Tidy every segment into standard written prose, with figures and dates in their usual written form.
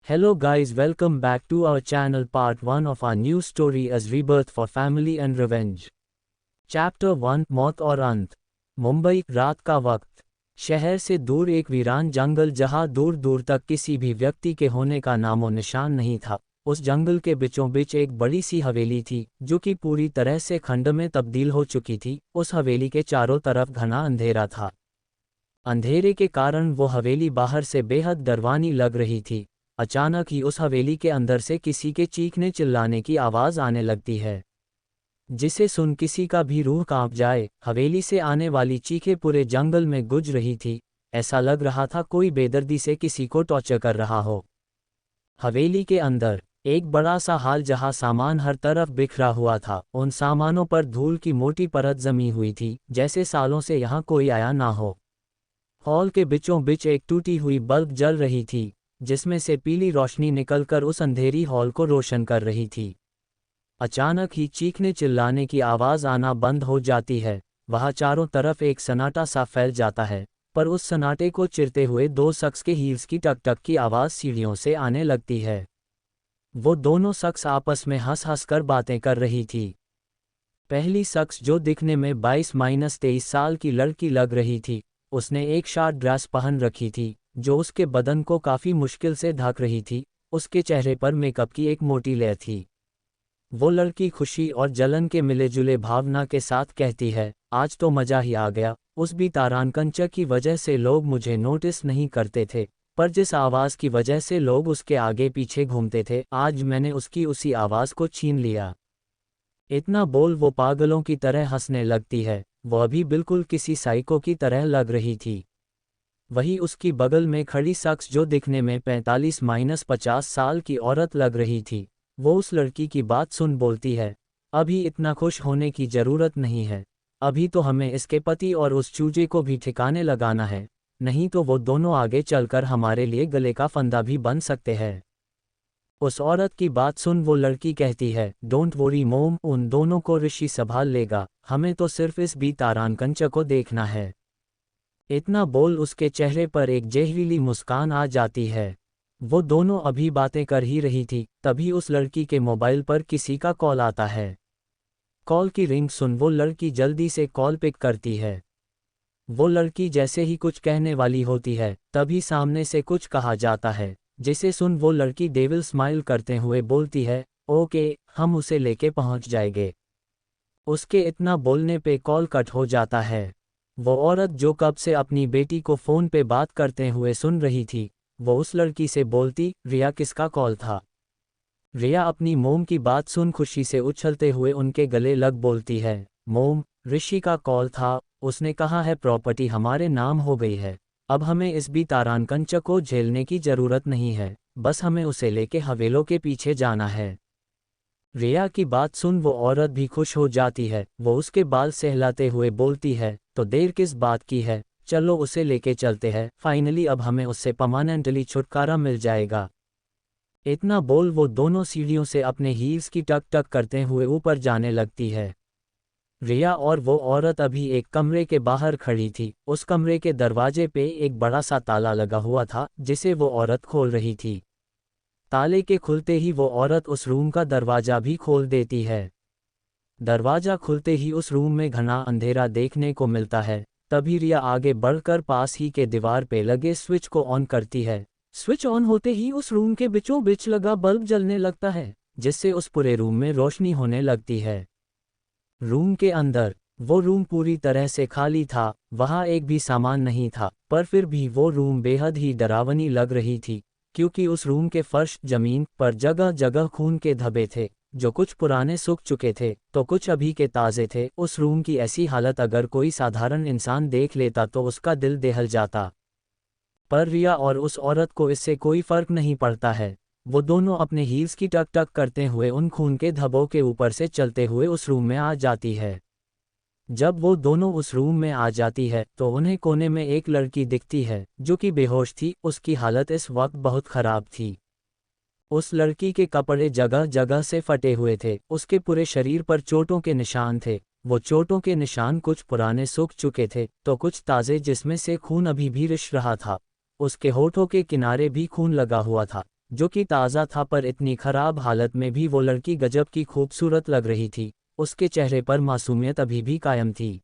Hello guys, welcome back to our channel, part 1 of our new story as Rebirth for Family and Revenge. Chapter 1, मौत और अंत। मुंबई, रात का वक्त। शहर से दूर एक वीरान जंगल जहां दूर दूर तक किसी भी व्यक्ति के होने का नामो निशान नहीं था। उस जंगल के बीचों बीच एक बड़ी सी हवेली थी जो कि पूरी तरह से खंड में तब्दील हो चुकी थी। उस हवेली के चारों तरफ घना अंधेरा था। अंधेरे के कारण वो हवेली बाहर से बेहद डरवानी लग रही थी। अचानक ही उस हवेली के अंदर से किसी के चीखने चिल्लाने की आवाज़ आने लगती है, जिसे सुन किसी का भी रूह कांप जाए। हवेली से आने वाली चीखें पूरे जंगल में गूंज रही थी। ऐसा लग रहा था कोई बेदर्दी से किसी को टॉर्चर कर रहा हो। हवेली के अंदर एक बड़ा सा हाल जहां सामान हर तरफ बिखरा हुआ था। उन सामानों पर धूल की मोटी परत जमी हुई थी, जैसे सालों से यहाँ कोई आया ना हो। हॉल के बीचों बीच एक टूटी हुई बल्ब जल रही थी, जिसमें से पीली रोशनी निकलकर उस अंधेरी हॉल को रोशन कर रही थी। अचानक ही चीखने चिल्लाने की आवाज़ आना बंद हो जाती है। वहाँ चारों तरफ एक सन्नाटा सा फैल जाता है, पर उस सन्नाटे को चिरते हुए दो शख्स के हील्स की टक टक की आवाज़ सीढ़ियों से आने लगती है। वो दोनों शख्स आपस में हंस हंस कर बातें कर रही थी। पहली शख्स, जो दिखने में 22-23 साल की लड़की लग रही थी, उसने एक शॉर्ट ड्रेस पहन रखी थी जो उसके बदन को काफ़ी मुश्किल से ढक रही थी। उसके चेहरे पर मेकअप की एक मोटी लेयर थी। वो लड़की खुशी और जलन के मिले जुले भावना के साथ कहती है, आज तो मज़ा ही आ गया। उस भी तारानकंचा की वजह से लोग मुझे नोटिस नहीं करते थे, पर जिस आवाज़ की वजह से लोग उसके आगे पीछे घूमते थे, आज मैंने उसकी उसी आवाज़ को छीन लिया। इतना बोल वो पागलों की तरह हंसने लगती है। वो अभी बिल्कुल किसी साइको की तरह लग रही थी। वही उसकी बगल में खड़ी शख्स, जो दिखने में 45-50 साल की औरत लग रही थी, वो उस लड़की की बात सुन बोलती है, अभी इतना खुश होने की ज़रूरत नहीं है। अभी तो हमें इसके पति और उस चूजे को भी ठिकाने लगाना है, नहीं तो वो दोनों आगे चलकर हमारे लिए गले का फंदा भी बन सकते हैं। उस औरत की बात सुन वो लड़की कहती है, डोंट वरी मोम, उन दोनों को ऋषि संभाल लेगा, हमें तो सिर्फ इस बी तारानकंचा को देखना है। इतना बोल उसके चेहरे पर एक जहरीली मुस्कान आ जाती है। वो दोनों अभी बातें कर ही रही थी, तभी उस लड़की के मोबाइल पर किसी का कॉल आता है। कॉल की रिंग सुन वो लड़की जल्दी से कॉल पिक करती है। वो लड़की जैसे ही कुछ कहने वाली होती है, तभी सामने से कुछ कहा जाता है, जिसे सुन वो लड़की डेविल स्माइल करते हुए बोलती है, ओके, हम उसे लेके पहुंच जाएंगे। उसके इतना बोलने पे कॉल कट हो जाता है। वो औरत, जो कब से अपनी बेटी को फ़ोन पे बात करते हुए सुन रही थी, वो उस लड़की से बोलती, रिया किसका कॉल था? रिया अपनी मोम की बात सुन खुशी से उछलते हुए उनके गले लग बोलती है, मोम, ऋषि का कॉल था। उसने कहा है प्रॉपर्टी हमारे नाम हो गई है, अब हमें इस भी तारानकंचा को झेलने की ज़रूरत नहीं है, बस हमें उसे लेके हवेलों के पीछे जाना है। रिया की बात सुन वो औरत भी खुश हो जाती है। वो उसके बाल सहलाते हुए बोलती है, तो देर किस बात की है, चलो उसे लेके चलते हैं, फाइनली अब हमें उससे परमानेंटली छुटकारा मिल जाएगा। इतना बोल वो दोनों सीढ़ियों से अपने हील्स की टक टक करते हुए ऊपर जाने लगती है। रिया और वो औरत अभी एक कमरे के बाहर खड़ी थी। उस कमरे के दरवाजे पे एक बड़ा सा ताला लगा हुआ था, जिसे वो औरत खोल रही थी। ताले के खुलते ही वो औरत उस रूम का दरवाज़ा भी खोल देती है। दरवाज़ा खुलते ही उस रूम में घना अंधेरा देखने को मिलता है। तभी रिया आगे बढ़कर पास ही के दीवार पे लगे स्विच को ऑन करती है। स्विच ऑन होते ही उस रूम के बीचों बीच लगा बल्ब जलने लगता है, जिससे उस पूरे रूम में रोशनी होने लगती है। रूम के अंदर वो रूम पूरी तरह से खाली था, वहाँ एक भी सामान नहीं था, पर फिर भी वो रूम बेहद ही डरावनी लग रही थी, क्योंकि उस रूम के फर्श, जमीन पर जगह जगह खून के धब्बे थे, जो कुछ पुराने सूख चुके थे तो कुछ अभी के ताज़े थे। उस रूम की ऐसी हालत अगर कोई साधारण इंसान देख लेता तो उसका दिल दहल जाता, पर रिया और उस औरत को इससे कोई फर्क नहीं पड़ता है। वो दोनों अपने हील्स की टक टक करते हुए उन खून के धब्बों के ऊपर से चलते हुए उस रूम में आ जाती है। जब वो दोनों उस रूम में आ जाती है तो उन्हें कोने में एक लड़की दिखती है, जो कि बेहोश थी। उसकी हालत इस वक्त बहुत ख़राब थी। उस लड़की के कपड़े जगह जगह से फटे हुए थे, उसके पूरे शरीर पर चोटों के निशान थे। वो चोटों के निशान कुछ पुराने सूख चुके थे तो कुछ ताज़े, जिसमें से खून अभी भी रिस रहा था। उसके होठों के किनारे भी खून लगा हुआ था। जो कि ताज़ा था, पर इतनी खराब हालत में भी वो लड़की गजब की खूबसूरत लग रही थी। उसके चेहरे पर मासूमियत अभी भी कायम थी,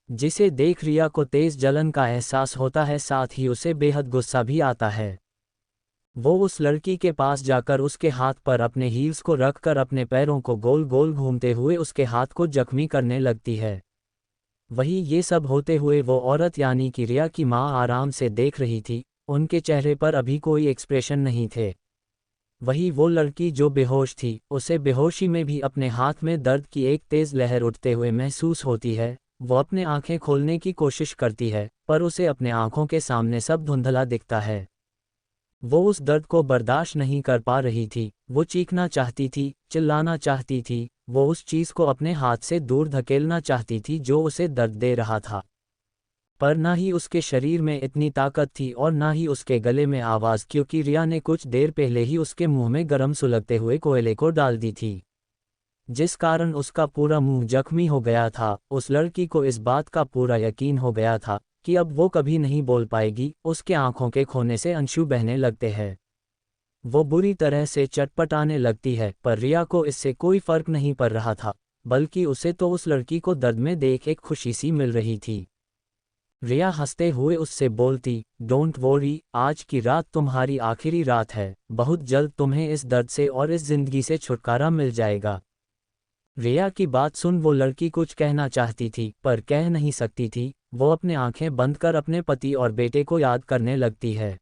जिसे देख रिया को तेज जलन का एहसास होता है, साथ ही उसे बेहद गुस्सा भी आता है। वो उस लड़की के पास जाकर उसके हाथ पर अपने हील्स को रखकर अपने पैरों को गोल गोल घूमते हुए उसके हाथ को जख्मी करने लगती है। वही ये सब होते हुए वो औरत यानी कि रिया की माँ आराम से देख रही थी। उनके चेहरे पर अभी कोई एक्सप्रेशन नहीं थे। वही वो लड़की जो बेहोश थी, उसे बेहोशी में भी अपने हाथ में दर्द की एक तेज लहर उठते हुए महसूस होती है। वो अपने आंखें खोलने की कोशिश करती है, पर उसे अपने आंखों के सामने सब धुंधला दिखता है। वो उस दर्द को बर्दाश्त नहीं कर पा रही थी। वो चीखना चाहती थी, चिल्लाना चाहती थी, वो उस चीज़ को अपने हाथ से दूर धकेलना चाहती थी जो उसे दर्द दे रहा था। पर ना ही उसके शरीर में इतनी ताकत थी और ना ही उसके गले में आवाज़, क्योंकि रिया ने कुछ देर पहले ही उसके मुंह में गर्म सुलगते हुए कोयले को डाल दी थी, जिस कारण उसका पूरा मुंह जख्मी हो गया था। उस लड़की को इस बात का पूरा यकीन हो गया था कि अब वो कभी नहीं बोल पाएगी। उसके आंखों के कोने से आंसू बहने लगते हैं। वो बुरी तरह से चटपटाने लगती है, पर रिया को इससे कोई फर्क नहीं पड़ रहा था, बल्कि उसे तो उस लड़की को दर्द में देख एक खुशी सी मिल रही थी। रिया हंसते हुए उससे बोलती, डोंट वॉरी, आज की रात तुम्हारी आखिरी रात है। बहुत जल्द तुम्हें इस दर्द से और इस जिंदगी से छुटकारा मिल जाएगा। रिया की बात सुन वो लड़की कुछ कहना चाहती थी, पर कह नहीं सकती थी। वो अपने आंखें बंद कर अपने पति और बेटे को याद करने लगती है।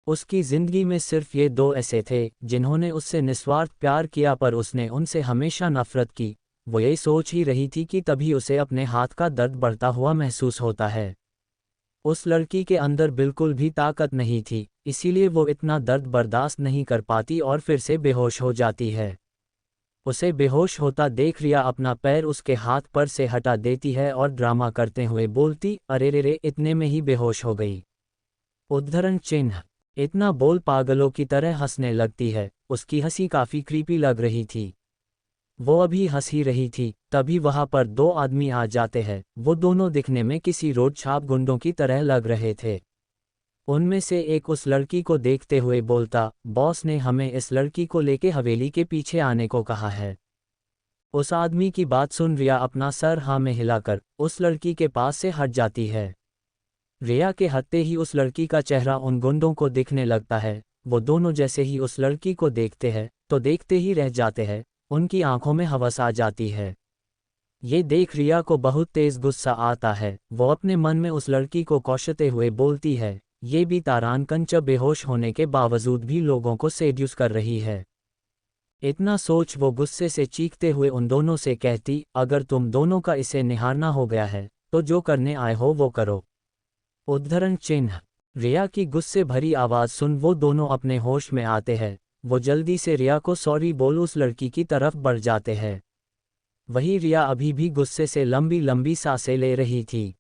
उसकी जिंदगी में सिर्फ ये दो ऐसे थे जिन्होंने उससे निस्वार्थ प्यार किया, पर उसने उनसे हमेशा नफरत की। वो यही सोच ही रही थी कि तभी उसे अपने हाथ का दर्द बढ़ता हुआ महसूस होता है। उस लड़की के अंदर बिल्कुल भी ताकत नहीं थी, इसीलिए वो इतना दर्द बर्दाश्त नहीं कर पाती और फिर से बेहोश हो जाती है। उसे बेहोश होता देख रिया अपना पैर उसके हाथ पर से हटा देती है और ड्रामा करते हुए बोलती, अरे रे रे, इतने में ही बेहोश हो गई। उद्धरण चिन्ह। इतना बोल पागलों की तरह हंसने लगती है। उसकी हंसी काफी क्रीपी लग रही थी। वो अभी हंस ही रही थी, तभी वहां पर दो आदमी आ जाते हैं। वो दोनों दिखने में किसी रोड छाप गुंडों की तरह लग रहे थे। उनमें से एक उस लड़की को देखते हुए बोलता, बॉस ने हमें इस लड़की को लेके हवेली के पीछे आने को कहा है। उस आदमी की बात सुन रिया अपना सर हाँ में हिलाकर उस लड़की के पास से हट जाती है। रिया के हटते ही उस लड़की का चेहरा उन गुंडों को दिखने लगता है। वो दोनों जैसे ही उस लड़की को देखते हैं तो देखते ही रह जाते हैं। उनकी आंखों में हवस आ जाती है। ये देख रिया को बहुत तेज गुस्सा आता है। वो अपने मन में उस लड़की को कोसते हुए बोलती है, ये भी तारान कंच बेहोश होने के बावजूद भी लोगों को सेड्यूस कर रही है। इतना सोच वो गुस्से से चीखते हुए उन दोनों से कहती, अगर तुम दोनों का इसे निहारना हो गया है तो जो करने आए हो वो करो। उद्धरण चिन्ह। रिया की गुस्से भरी आवाज़ सुन वो दोनों अपने होश में आते हैं। वो जल्दी से रिया को सॉरी बोल उस लड़की की तरफ बढ़ जाते हैं। वही रिया अभी भी गुस्से से लंबी लंबी सांसें ले रही थी।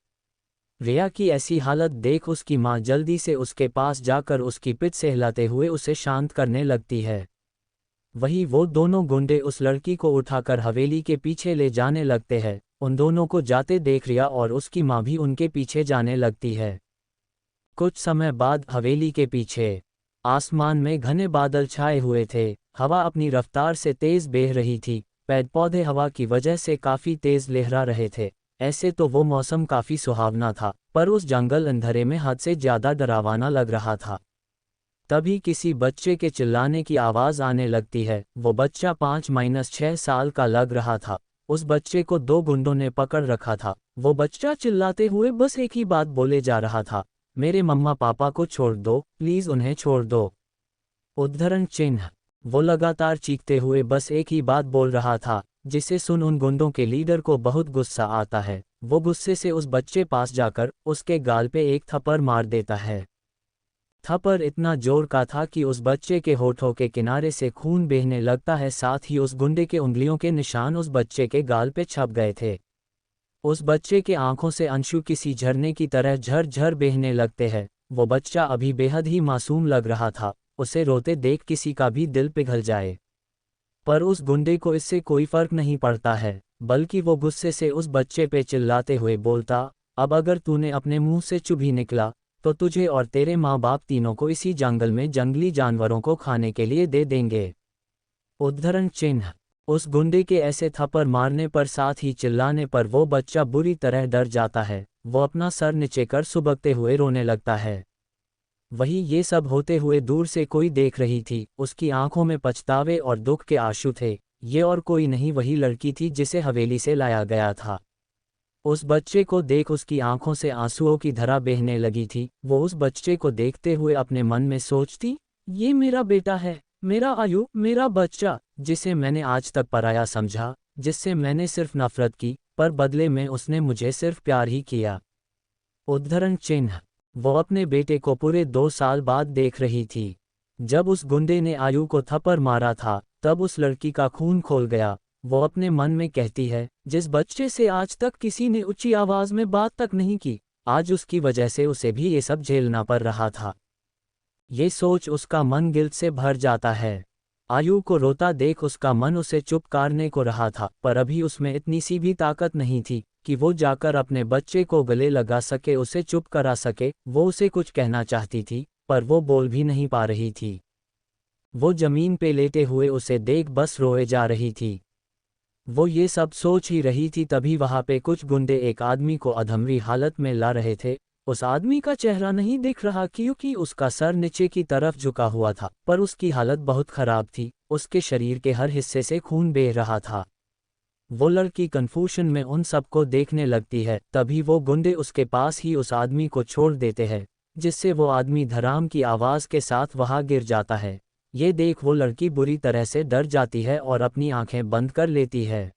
रिया की ऐसी हालत देख उसकी माँ जल्दी से उसके पास जाकर उसकी पिठ सहलाते हुए उसे शांत करने लगती है। वही वो दोनों गुंडे उस लड़की को उठाकर हवेली के पीछे ले जाने लगते हैं। उन दोनों को जाते देख रिया और उसकी माँ भी उनके पीछे जाने लगती है। कुछ समय बाद हवेली के पीछे आसमान में घने बादल छाए हुए थे। हवा अपनी रफ्तार से तेज बह रही थी। पेड़ पौधे हवा की वजह से काफी तेज लहरा रहे थे। ऐसे तो वो मौसम काफी सुहावना था, पर उस जंगल अंधेरे में हद से ज्यादा डरावना लग रहा था। तभी किसी बच्चे के चिल्लाने की आवाज आने लगती है। वो बच्चा 5-6 साल का लग रहा था। उस बच्चे को दो गुंडों ने पकड़ रखा था। वो बच्चा चिल्लाते हुए बस एक ही बात बोले जा रहा था, मेरे मम्मा पापा को छोड़ दो, प्लीज उन्हें छोड़ दो। उद्धरण चिन्ह। वो लगातार चीखते हुए बस एक ही बात बोल रहा था, जिसे सुन उन गुंडों के लीडर को बहुत गुस्सा आता है। वो गुस्से से उस बच्चे पास जाकर उसके गाल पे एक थप्पड़ मार देता है। थप्पड़ इतना जोर का था कि उस बच्चे के होठों के किनारे से खून बहने लगता है। साथ ही उस गुंडे के उंगलियों के निशान उस बच्चे के गाल पे छप गए थे। उस बच्चे के आंखों से अंशु किसी झरने की तरह झरझर बहने लगते हैं। वो बच्चा अभी बेहद ही मासूम लग रहा था। उसे रोते देख किसी का भी दिल पिघल जाए, पर उस गुंडे को इससे कोई फर्क नहीं पड़ता है, बल्कि वो गुस्से से उस बच्चे पे चिल्लाते हुए बोलता, अब अगर तूने अपने मुंह से चुप ही निकला तो तुझे और तेरे माँ बाप तीनों को इसी जंगल में जंगली जानवरों को खाने के लिए दे देंगे। उद्धरण चिन्ह। उस गुंडे के ऐसे थप्पड़ मारने पर साथ ही चिल्लाने पर वो बच्चा बुरी तरह डर जाता है। वो अपना सर नीचे कर सुबकते हुए रोने लगता है। वही ये सब होते हुए दूर से कोई देख रही थी। उसकी आंखों में पछतावे और दुख के आंसू थे। ये और कोई नहीं, वही लड़की थी जिसे हवेली से लाया गया था। उस बच्चे को देख उसकी आंखों से आंसुओं की धारा बहने लगी थी। वो उस बच्चे को देखते हुए अपने मन में सोचती, ये मेरा बेटा है, मेरा आयु, मेरा बच्चा, जिसे मैंने आज तक पराया समझा, जिससे मैंने सिर्फ नफरत की, पर बदले में उसने मुझे सिर्फ प्यार ही किया। उद्धरण चिन्ह। वो अपने बेटे को पूरे 2 साल बाद देख रही थी। जब उस गुंडे ने आयु को थप्पड़ मारा था, तब उस लड़की का खून खोल गया। वो अपने मन में कहती है, जिस बच्चे से आज तक किसी ने ऊंची आवाज में बात तक नहीं की, आज उसकी वजह से उसे भी ये सब झेलना पड़ रहा था। ये सोच उसका मन गिल्ट से भर जाता है। आयु को रोता देख उसका मन उसे चुप करने को रहा था, पर अभी उसमें इतनी सी भी ताकत नहीं थी कि वो जाकर अपने बच्चे को गले लगा सके, उसे चुप करा सके। वो उसे कुछ कहना चाहती थी, पर वो बोल भी नहीं पा रही थी। वो जमीन पे लेटे हुए उसे देख बस रोए जा रही थी। वो ये सब सोच ही रही थी, तभी वहां पे कुछ गुंडे एक आदमी को अधमरी हालत में ला रहे थे। उस आदमी का चेहरा नहीं दिख रहा क्योंकि उसका सर नीचे की तरफ झुका हुआ था, पर उसकी हालत बहुत खराब थी। उसके शरीर के हर हिस्से से खून बह रहा था। वो लड़की कन्फ्यूजन में उन सबको देखने लगती है। तभी वो गुंडे उसके पास ही उस आदमी को छोड़ देते हैं, जिससे वो आदमी धड़ाम की आवाज़ के साथ वहां गिर जाता है। ये देख वो लड़की बुरी तरह से डर जाती है और अपनी आंखें बंद कर लेती है।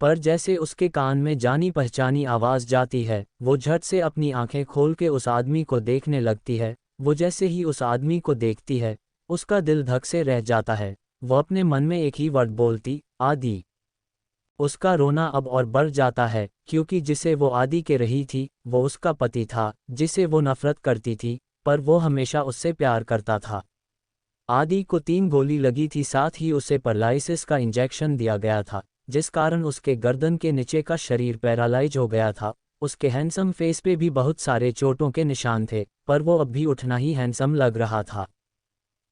पर जैसे उसके कान में जानी पहचानी आवाज़ जाती है, वो झट से अपनी आंखें खोल के उस आदमी को देखने लगती है। वो जैसे ही उस आदमी को देखती है, उसका दिल धक से रह जाता है। वो अपने मन में एक ही वर्ड बोलती, आदि। उसका रोना अब और बढ़ जाता है, क्योंकि जिसे वो आदि के रही थी, वो उसका पति था, जिसे वो नफरत करती थी, पर वो हमेशा उससे प्यार करता था। आदि को 3 गोली लगी थी, साथ ही उसे पैरालिसिस का इंजेक्शन दिया गया था, जिस कारण उसके गर्दन के नीचे का शरीर पैरालाइज हो गया था। उसके हैंडसम फेस पे भी बहुत सारे चोटों के निशान थे, पर वो अब भी उठना ही हैंडसम लग रहा था।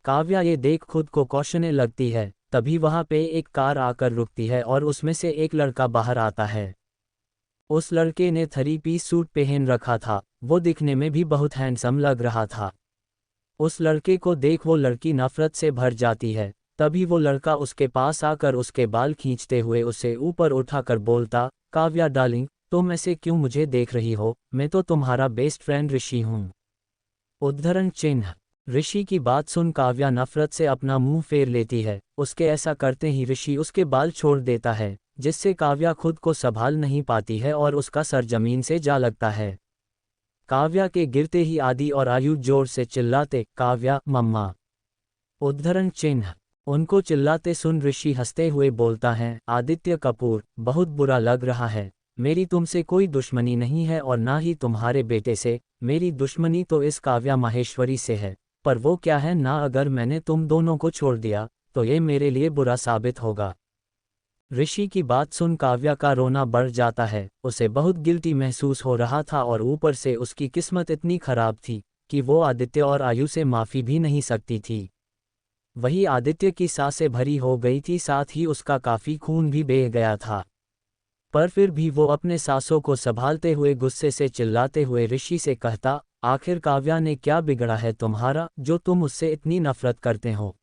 काव्या ये देख खुद को कोसने लगती है। तभी वहां पे एक कार आकर रुकती है और उसमें से एक लड़का बाहर आता है। उस लड़के ने 3 पीस सूट पहन रखा था। वो दिखने में भी बहुत हैंडसम लग रहा था। उस लड़के को देख वो लड़की नफरत से भर जाती है। तभी वो लड़का उसके पास आकर उसके बाल खींचते हुए उसे ऊपर उठाकर बोलता, काव्या डार्लिंग, तुम ऐसे क्यों मुझे देख रही हो? मैं तो तुम्हारा बेस्ट फ्रेंड ऋषि हूँ। उद्धरण चिन्ह। ऋषि की बात सुन काव्या नफरत से अपना मुंह फेर लेती है। उसके ऐसा करते ही ऋषि उसके बाल छोड़ देता है, जिससे काव्या खुद को संभाल नहीं पाती है और उसका सर जमीन से जा लगता है। काव्या के गिरते ही आदि और आयु जोर से चिल्लाते, काव्या मम्मा। उद्धरण चिन्ह। उनको चिल्लाते सुन ऋषि हंसते हुए बोलता है, आदित्य कपूर, बहुत बुरा लग रहा है। मेरी तुमसे कोई दुश्मनी नहीं है और ना ही तुम्हारे बेटे से। मेरी दुश्मनी तो इस काव्या माहेश्वरी से है। पर वो क्या है ना, अगर मैंने तुम दोनों को छोड़ दिया तो ये मेरे लिए बुरा साबित होगा। ऋषि की बात सुन काव्या का रोना बढ़ जाता है। उसे बहुत गिल्टी महसूस हो रहा था और ऊपर से उसकी किस्मत इतनी खराब थी कि वो आदित्य और आयु से माफ़ी भी नहीं सकती थी। वही आदित्य की सांसें भरी हो गई थी, साथ ही उसका काफ़ी खून भी बह गया था। पर फिर भी वो अपने सांसों को संभालते हुए गुस्से से चिल्लाते हुए ऋषि से कहता, आखिर काव्या ने क्या बिगड़ा है तुम्हारा, जो तुम उससे इतनी नफरत करते हो?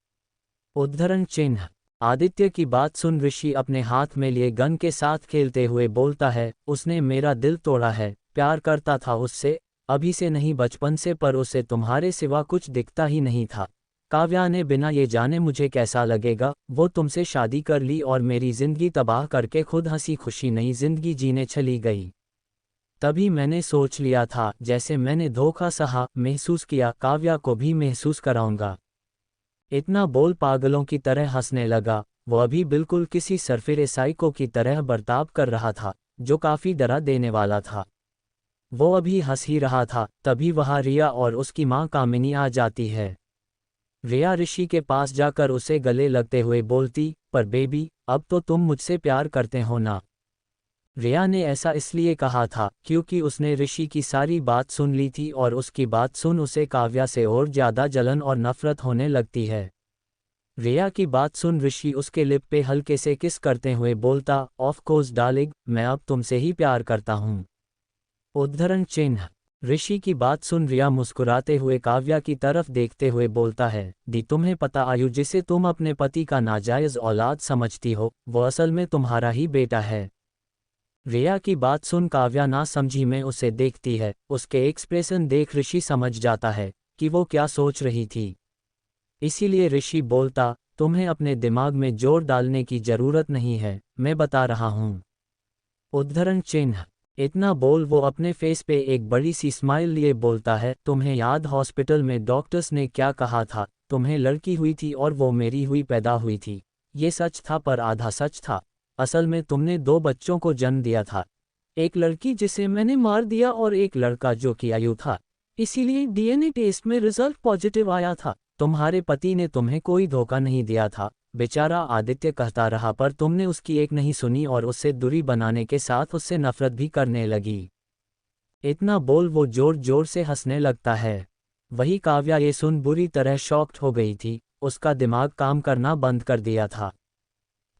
उद्धरण चिन्ह। आदित्य की बात सुन ऋषि अपने हाथ में लिए गन के साथ खेलते हुए बोलता है, उसने मेरा दिल तोड़ा है। प्यार करता था उससे, अभी से नहीं बचपन से, पर उसे तुम्हारे सिवा कुछ दिखता ही नहीं था। काव्या ने बिना ये जाने मुझे कैसा लगेगा, वो तुमसे शादी कर ली और मेरी जिंदगी तबाह करके खुद हंसी खुशी नई जिंदगी जीने चली गई। तभी मैंने सोच लिया था, जैसे मैंने धोखा सहा महसूस किया, काव्या को भी महसूस कराऊंगा। इतना बोल पागलों की तरह हंसने लगा। वो अभी बिल्कुल किसी सरफिरे साइको की तरह बर्ताव कर रहा था, जो काफी डरा देने वाला था। वो अभी हंस ही रहा था, तभी वहां रिया और उसकी मां कामिनी आ जाती है। रिया ऋषि के पास जाकर उसे गले लगते हुए बोलती, पर बेबी, अब तो तुम मुझसे प्यार करते हो ना? रिया ने ऐसा इसलिए कहा था क्योंकि उसने ऋषि की सारी बात सुन ली थी और उसकी बात सुन उसे काव्या से और ज़्यादा जलन और नफरत होने लगती है। रिया की बात सुन ऋषि उसके लिप पे हल्के से किस करते हुए बोलता, ऑफ कोर्स डार्लिंग, मैं अब तुमसे ही प्यार करता हूँ। उद्धरण चिन्ह। ऋषि की बात सुन रिया मुस्कुराते हुए काव्या की तरफ देखते हुए बोलता है, दी तुम्हें पता आयु जिसे तुम अपने पति का नाजायज़ औलाद समझती हो वो असल में तुम्हारा ही बेटा है। रिया की बात सुन काव्या ना समझी में उसे देखती है, उसके एक्सप्रेशन देख ऋषि समझ जाता है कि वो क्या सोच रही थी। इसीलिए ऋषि बोलता, तुम्हें अपने दिमाग में जोर डालने की जरूरत नहीं है, मैं बता रहा हूँ। उद्धरण चिन्ह। इतना बोल वो अपने फेस पे एक बड़ी सी स्माइल लिए बोलता है, तुम्हें याद हॉस्पिटल में डॉक्टर्स ने क्या कहा था, तुम्हें लड़की हुई थी और वो मेरी हुई पैदा हुई थी। ये सच था पर आधा सच था। असल में तुमने दो बच्चों को जन्म दिया था, एक लड़की जिसे मैंने मार दिया और एक लड़का जो कि आयु था। इसीलिए डीएनए टेस्ट में रिजल्ट पॉजिटिव आया था। तुम्हारे पति ने तुम्हें कोई धोखा नहीं दिया था, बेचारा आदित्य कहता रहा पर तुमने उसकी एक नहीं सुनी और उससे दूरी बनाने के साथ उससे नफरत भी करने लगी। इतना बोल वो जोर जोर से हंसने लगता है। वही काव्या ये सुन बुरी तरह शॉक्ड हो गई थी, उसका दिमाग काम करना बंद कर दिया था।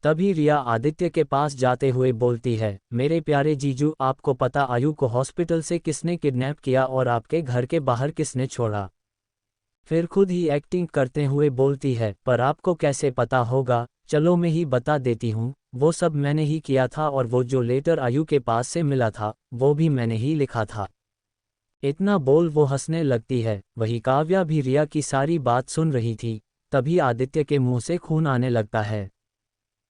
तभी रिया आदित्य के पास जाते हुए बोलती है, मेरे प्यारे जीजू, आपको पता आयु को हॉस्पिटल से किसने किडनैप किया और आपके घर के बाहर किसने छोड़ा? फिर खुद ही एक्टिंग करते हुए बोलती है, पर आपको कैसे पता होगा, चलो मैं ही बता देती हूँ, वो सब मैंने ही किया था और वो जो लेटर आयु के पास से मिला था वो भी मैंने ही लिखा था। इतना बोल वो हंसने लगती है। वही काव्या भी रिया की सारी बात सुन रही थी। तभी आदित्य के मुंह से खून आने लगता है।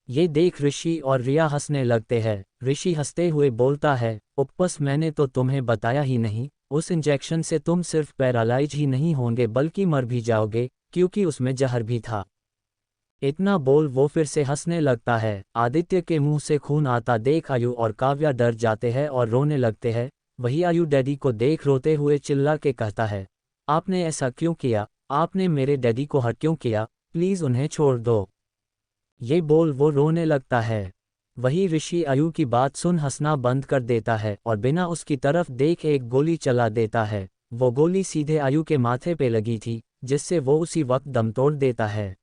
ये देख ऋषि और रिया हंसने लगते हैं। ऋषि हंसते हुए बोलता है, उपस मैंने तो तुम्हें बताया ही नहीं, उस इंजेक्शन से तुम सिर्फ पैरालाइज ही नहीं होंगे बल्कि मर भी जाओगे, क्योंकि उसमें जहर भी था। इतना बोल वो फिर से हंसने लगता है। आदित्य के मुंह से खून आता देख आयु और काव्या डर जाते हैं और रोने लगते हैं। वही आयु डैडी को देख रोते हुए चिल्ला के कहता है, आपने ऐसा क्यों किया, आपने मेरे डैडी को हर्ट क्यों किया, प्लीज़ उन्हें छोड़ दो। ये बोल वो रोने लगता है। वही ऋषि आयु की बात सुन हंसना बंद कर देता है और बिना उसकी तरफ देख एक गोली चला देता है। वो गोली सीधे आयु के माथे पे लगी थी, जिससे वो उसी वक्त दम तोड़ देता है।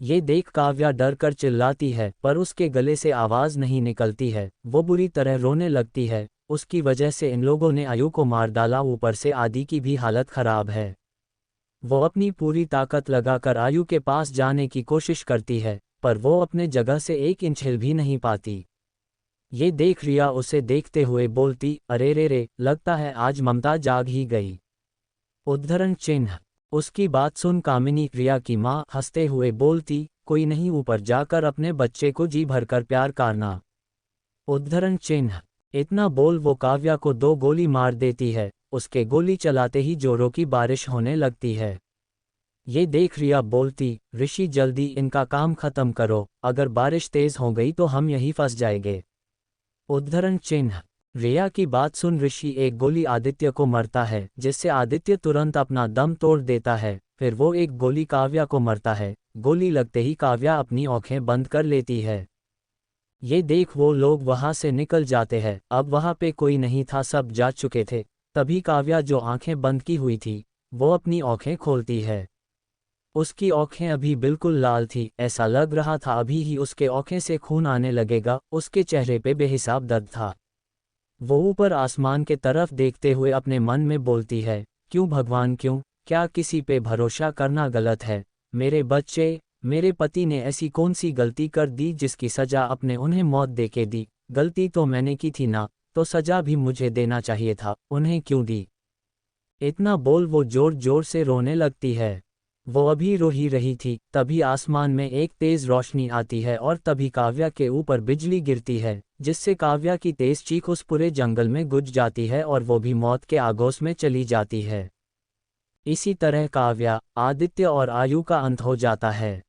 ये देख काव्या डर कर चिल्लाती है पर उसके गले से आवाज़ नहीं निकलती है। वो बुरी तरह रोने लगती है, उसकी वजह से इन लोगों ने आयु को मार डाला, ऊपर से आदि की भी हालत खराब है। वो अपनी पूरी ताकत लगाकर आयु के पास जाने की कोशिश करती है, पर वो अपने जगह से एक इंच हिल भी नहीं पाती। ये देख रिया उसे देखते हुए बोलती, अरे रे रे, लगता है आज ममता जाग ही गई। उद्धरण चिन्ह। उसकी बात सुन कामिनी रिया की माँ हंसते हुए बोलती, कोई नहीं, ऊपर जाकर अपने बच्चे को जी भरकर प्यार करना। उद्धरण चिन्ह। इतना बोल वो काव्या को दो गोली मार देती है। उसके गोली चलाते ही जोरों की बारिश होने लगती है। ये देख रिया बोलती, ऋषि जल्दी इनका काम खत्म करो, अगर बारिश तेज हो गई तो हम यहीं फंस जाएंगे। उद्धरण चिन्ह। रिया की बात सुन ऋषि एक गोली आदित्य को मरता है, जिससे आदित्य तुरंत अपना दम तोड़ देता है। फिर वो एक गोली काव्या को मरता है। गोली लगते ही काव्या अपनी आंखें बंद कर लेती है। ये देख वो लोग वहां से निकल जाते हैं। अब वहां पे कोई नहीं था, सब जा चुके थे। तभी काव्या जो आंखें बंद की हुई थी वो अपनी आंखें खोलती है। उसकी आंखें अभी बिल्कुल लाल थी, ऐसा लग रहा था अभी ही उसके आंखें से खून आने लगेगा। उसके चेहरे पे बेहिसाब दर्द था। वो ऊपर आसमान के तरफ देखते हुए अपने मन में बोलती है, क्यों भगवान क्यों, क्या किसी पे भरोसा करना गलत है? मेरे बच्चे, मेरे पति ने ऐसी कौन सी गलती कर दी जिसकी सजा अपने उन्हें मौत देके दी? गलती तो मैंने की थी ना, तो सजा भी मुझे देना चाहिए था, उन्हें क्यों दी? इतना बोल वो जोर जोर से रोने लगती है। वो अभी रो ही रही थी, तभी आसमान में एक तेज रोशनी आती है और तभी काव्या के ऊपर बिजली गिरती है, जिससे काव्या की तेज चीख उस पूरे जंगल में गूंज जाती है और वो भी मौत के आगोश में चली जाती है। इसी तरह काव्या, आदित्य और आयु का अंत हो जाता है।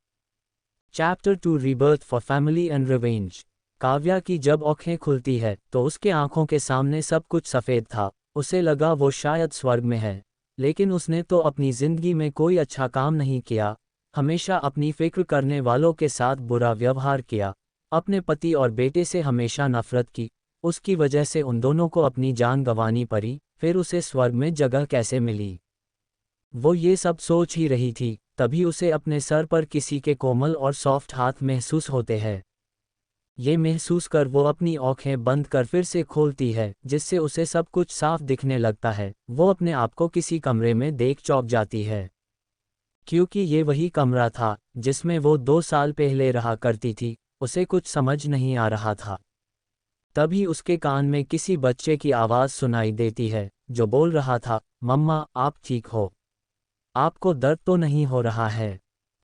Chapter 2 rebirth for family and revenge. Kavya की जब आंखें खुलती है तो उसके आंखों के सामने सब कुछ सफ़ेद था। उसे लगा वो शायद स्वर्ग में है, लेकिन उसने तो अपनी जिंदगी में कोई अच्छा काम नहीं किया, हमेशा अपनी फिक्र करने वालों के साथ बुरा व्यवहार किया, अपने पति और बेटे से हमेशा नफरत की। उसकी वजह से उन दोनों को अपनी जान गंवानी पड़ी, फिर उसे स्वर्ग में जगह कैसे मिली? वो ये सब सोच ही रही थी, तभी उसे अपने सर पर किसी के कोमल और सॉफ्ट हाथ महसूस होते हैं। ये महसूस कर वो अपनी आँखें बंद कर फिर से खोलती है, जिससे उसे सब कुछ साफ दिखने लगता है। वो अपने आप को किसी कमरे में देख चौंक जाती है, क्योंकि ये वही कमरा था जिसमें वो 2 साल पहले रहा करती थी। उसे कुछ समझ नहीं आ रहा था। तभी उसके कान में किसी बच्चे की आवाज़ सुनाई देती है, जो बोल रहा था, मम्मा आप ठीक हो? आपको दर्द तो नहीं हो रहा है?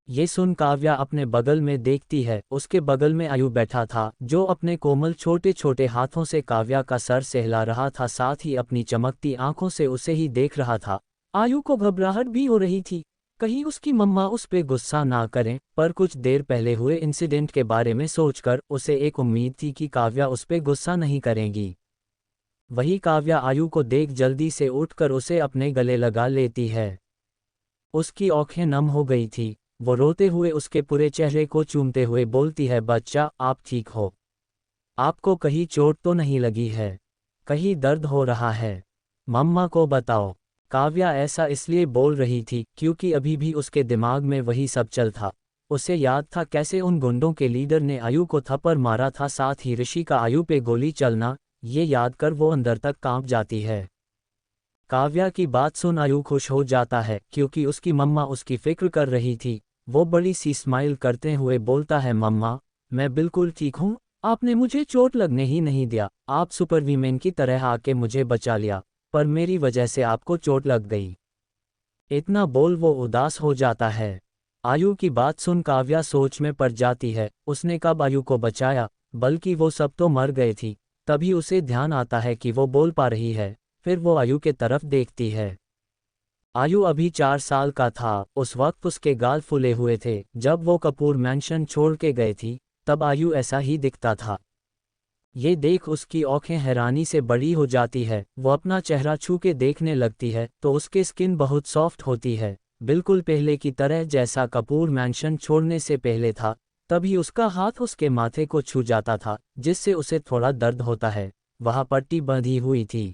ये सुन काव्या अपने बगल में देखती है। उसके बगल में आयु बैठा था, जो अपने कोमल छोटे छोटे हाथों से काव्या का सर सहला रहा था, साथ ही अपनी चमकती आंखों से उसे ही देख रहा था। आयु को घबराहट भी हो रही थी, कहीं उसकी मम्मा उस पे गुस्सा ना करें, पर कुछ देर पहले हुए इंसिडेंट के बारे में सोचकर उसे एक उम्मीद थी कि काव्या उस पे गुस्सा नहीं करेगी। वही काव्या आयु को देख जल्दी से उठकर उसे अपने गले लगा लेती है। उसकी आंखें नम हो गई थी। वो रोते हुए उसके पूरे चेहरे को चूमते हुए बोलती है, बच्चा आप ठीक हो? आपको कहीं चोट तो नहीं लगी है? कहीं दर्द हो रहा है? मम्मा को बताओ। काव्या ऐसा इसलिए बोल रही थी क्योंकि अभी भी उसके दिमाग में वही सब चल था। उसे याद था कैसे उन गुंडों के लीडर ने आयु को थप्पड़ मारा था, साथ ही ऋषि का आयु पे गोली चलना। ये याद कर वो अंदर तक कांप जाती है। काव्या की बात सुन आयु खुश हो जाता है क्योंकि उसकी मम्मा उसकी फिक्र कर रही थी। वो बड़ी सी स्माइल करते हुए बोलता है, मम्मा मैं बिल्कुल ठीक हूँ, आपने मुझे चोट लगने ही नहीं दिया। आप सुपरवीमेन की तरह आके मुझे बचा लिया, पर मेरी वजह से आपको चोट लग गई। इतना बोल वो उदास हो जाता है। आयु की बात सुन काव्या सोच में पड़ जाती है, उसने कब आयु को बचाया, बल्कि वो सब तो मर गए थी। तभी उसे ध्यान आता है कि वो बोल पा रही है। फिर वो आयु के तरफ देखती है। आयु अभी 4 साल का था। उस वक्त उसके गाल फूले हुए थे। जब वो कपूर मैंशन छोड़ के गए थी, तब आयु ऐसा ही दिखता था। ये देख उसकी आंखें हैरानी से बड़ी हो जाती है। वो अपना चेहरा छू के देखने लगती है तो उसकी स्किन बहुत सॉफ्ट होती है, बिल्कुल पहले की तरह जैसा कपूर मैंशन छोड़ने से पहले था। तभी उसका हाथ उसके माथे को छू जाता था, जिससे उसे थोड़ा दर्द होता है। वहाँ पट्टी बंधी हुई थी।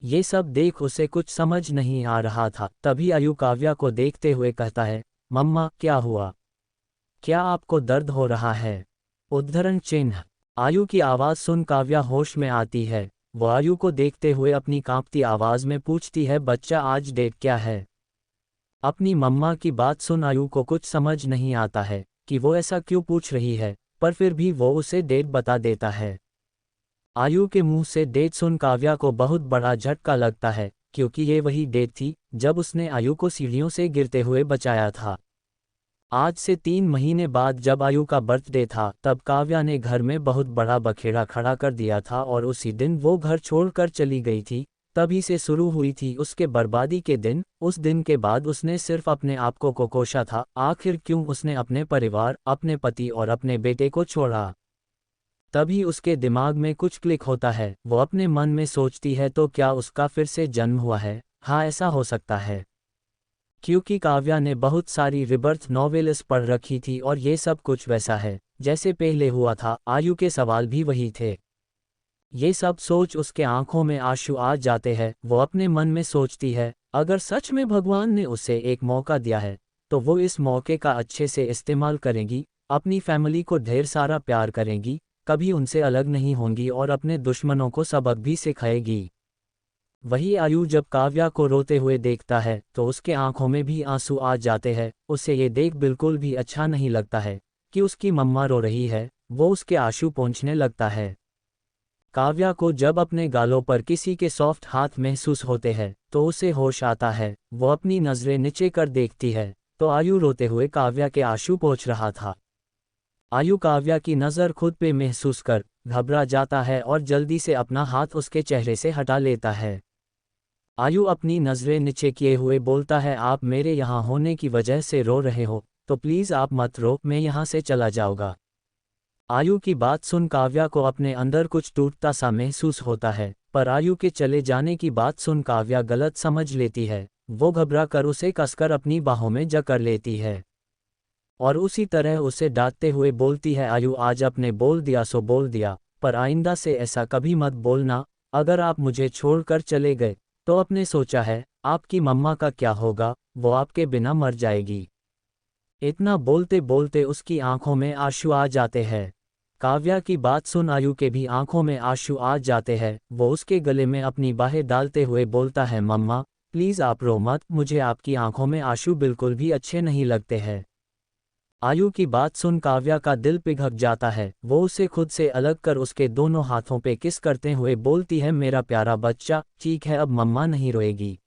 ये सब देख उसे कुछ समझ नहीं आ रहा था। तभी आयु काव्या को देखते हुए कहता है, मम्मा क्या हुआ? क्या आपको दर्द हो रहा है? उद्धरण चिन्ह। आयु की आवाज़ सुन काव्या होश में आती है। वो आयु को देखते हुए अपनी कांपती आवाज़ में पूछती है, बच्चा आज डेट क्या है? अपनी मम्मा की बात सुन आयु को कुछ समझ नहीं आता है कि वो ऐसा क्यों पूछ रही है, पर फिर भी वो उसे डेट बता देता है। आयु के मुंह से डेट सुन काव्या को बहुत बड़ा झटका लगता है, क्योंकि ये वही डेट थी जब उसने आयु को सीढ़ियों से गिरते हुए बचाया था। आज से 3 महीने बाद जब आयु का बर्थडे था, तब काव्या ने घर में बहुत बड़ा बखेड़ा खड़ा कर दिया था और उसी दिन वो घर छोड़कर चली गई थी। तभी से शुरू हुई थी उसके बर्बादी के दिन। उस दिन के बाद उसने सिर्फ अपने आप को कोसा था, आखिर क्यों उसने अपने परिवार, अपने पति और अपने बेटे को छोड़ा। तभी उसके दिमाग में कुछ क्लिक होता है। वो अपने मन में सोचती है, तो क्या उसका फिर से जन्म हुआ है? हाँ, ऐसा हो सकता है, क्योंकि काव्या ने बहुत सारी रिबर्थ नॉवेल्स पढ़ रखी थी और ये सब कुछ वैसा है जैसे पहले हुआ था। आयु के सवाल भी वही थे। ये सब सोच उसके आंखों में आंसू आ जाते हैं। वो अपने मन में सोचती है, अगर सच में भगवान ने उसे एक मौका दिया है, तो वो इस मौके का अच्छे से इस्तेमाल करेंगी, अपनी फैमिली को ढेर सारा प्यार करेंगी, कभी उनसे अलग नहीं होंगी और अपने दुश्मनों को सबक भी सिखाएगी। वही आयु जब काव्या को रोते हुए देखता है तो उसके आंखों में भी आंसू आ जाते हैं। उसे ये देख बिल्कुल भी अच्छा नहीं लगता है कि उसकी मम्मा रो रही है। वो उसके आंसू पोंछने लगता है। काव्या को जब अपने गालों पर किसी के सॉफ्ट हाथ महसूस होते हैं तो उसे होश आता है। वो अपनी नज़रें नीचे कर देखती है तो आयु रोते हुए काव्या के आंसू पोंछ रहा था। आयु काव्या की नज़र खुद पे महसूस कर घबरा जाता है और जल्दी से अपना हाथ उसके चेहरे से हटा लेता है। आयु अपनी नज़रें नीचे किए हुए बोलता है, आप मेरे यहाँ होने की वजह से रो रहे हो, तो प्लीज़ आप मत रो, मैं यहाँ से चला जाऊँगा। आयु की बात सुन काव्या को अपने अंदर कुछ टूटता सा महसूस होता है, पर आयु के चले जाने की बात सुन काव्या गलत समझ लेती है। वो घबरा कर उसे कसकर अपनी बाहों में जकड़ लेती है और उसी तरह उसे डांटते हुए बोलती है, आयु आज आपने बोल दिया सो बोल दिया, पर आइंदा से ऐसा कभी मत बोलना। अगर आप मुझे छोड़कर चले गए तो आपने सोचा है आपकी मम्मा का क्या होगा, वो आपके बिना मर जाएगी। इतना बोलते बोलते उसकी आंखों में आंसू आ जाते हैं। काव्या की बात सुन आयु के भी आंखों में आंसू आ जाते हैं। वो उसके गले में अपनी बाहें डालते हुए बोलता है, मम्मा प्लीज़ आप रो मत, मुझे आपकी आंखों में आंसू बिल्कुल भी अच्छे नहीं लगते हैं। आयु की बात सुन काव्या का दिल पिघल जाता है। वो उसे खुद से अलग कर उसके दोनों हाथों पे किस करते हुए बोलती है, मेरा प्यारा बच्चा, ठीक है अब मम्मा नहीं रोएगी।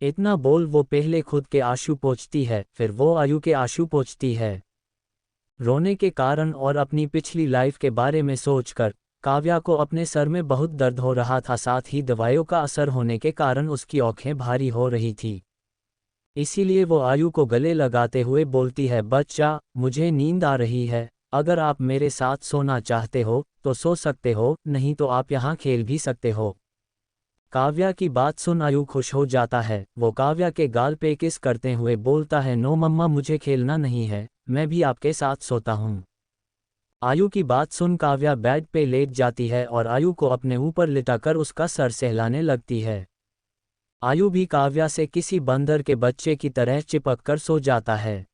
इतना बोल वो पहले खुद के आंसू पोंछती है, फिर वो आयु के आंसू पोंछती है। रोने के कारण और अपनी पिछली लाइफ के बारे में सोचकर काव्या को अपने सर में बहुत दर्द हो रहा था, साथ ही दवाइयों का असर होने के कारण उसकी आंखें भारी हो रही थी। इसीलिए वो आयु को गले लगाते हुए बोलती है, बच्चा मुझे नींद आ रही है, अगर आप मेरे साथ सोना चाहते हो तो सो सकते हो, नहीं तो आप यहाँ खेल भी सकते हो। काव्या की बात सुन आयु खुश हो जाता है। वो काव्या के गाल पे किस करते हुए बोलता है, नो मम्मा मुझे खेलना नहीं है, मैं भी आपके साथ सोता हूँ। आयु की बात सुन काव्या बेड पे लेट जाती है और आयु को अपने ऊपर लिटाकर उसका सर सहलाने लगती है। आयु भी काव्या से किसी बंदर के बच्चे की तरह चिपक कर सो जाता है।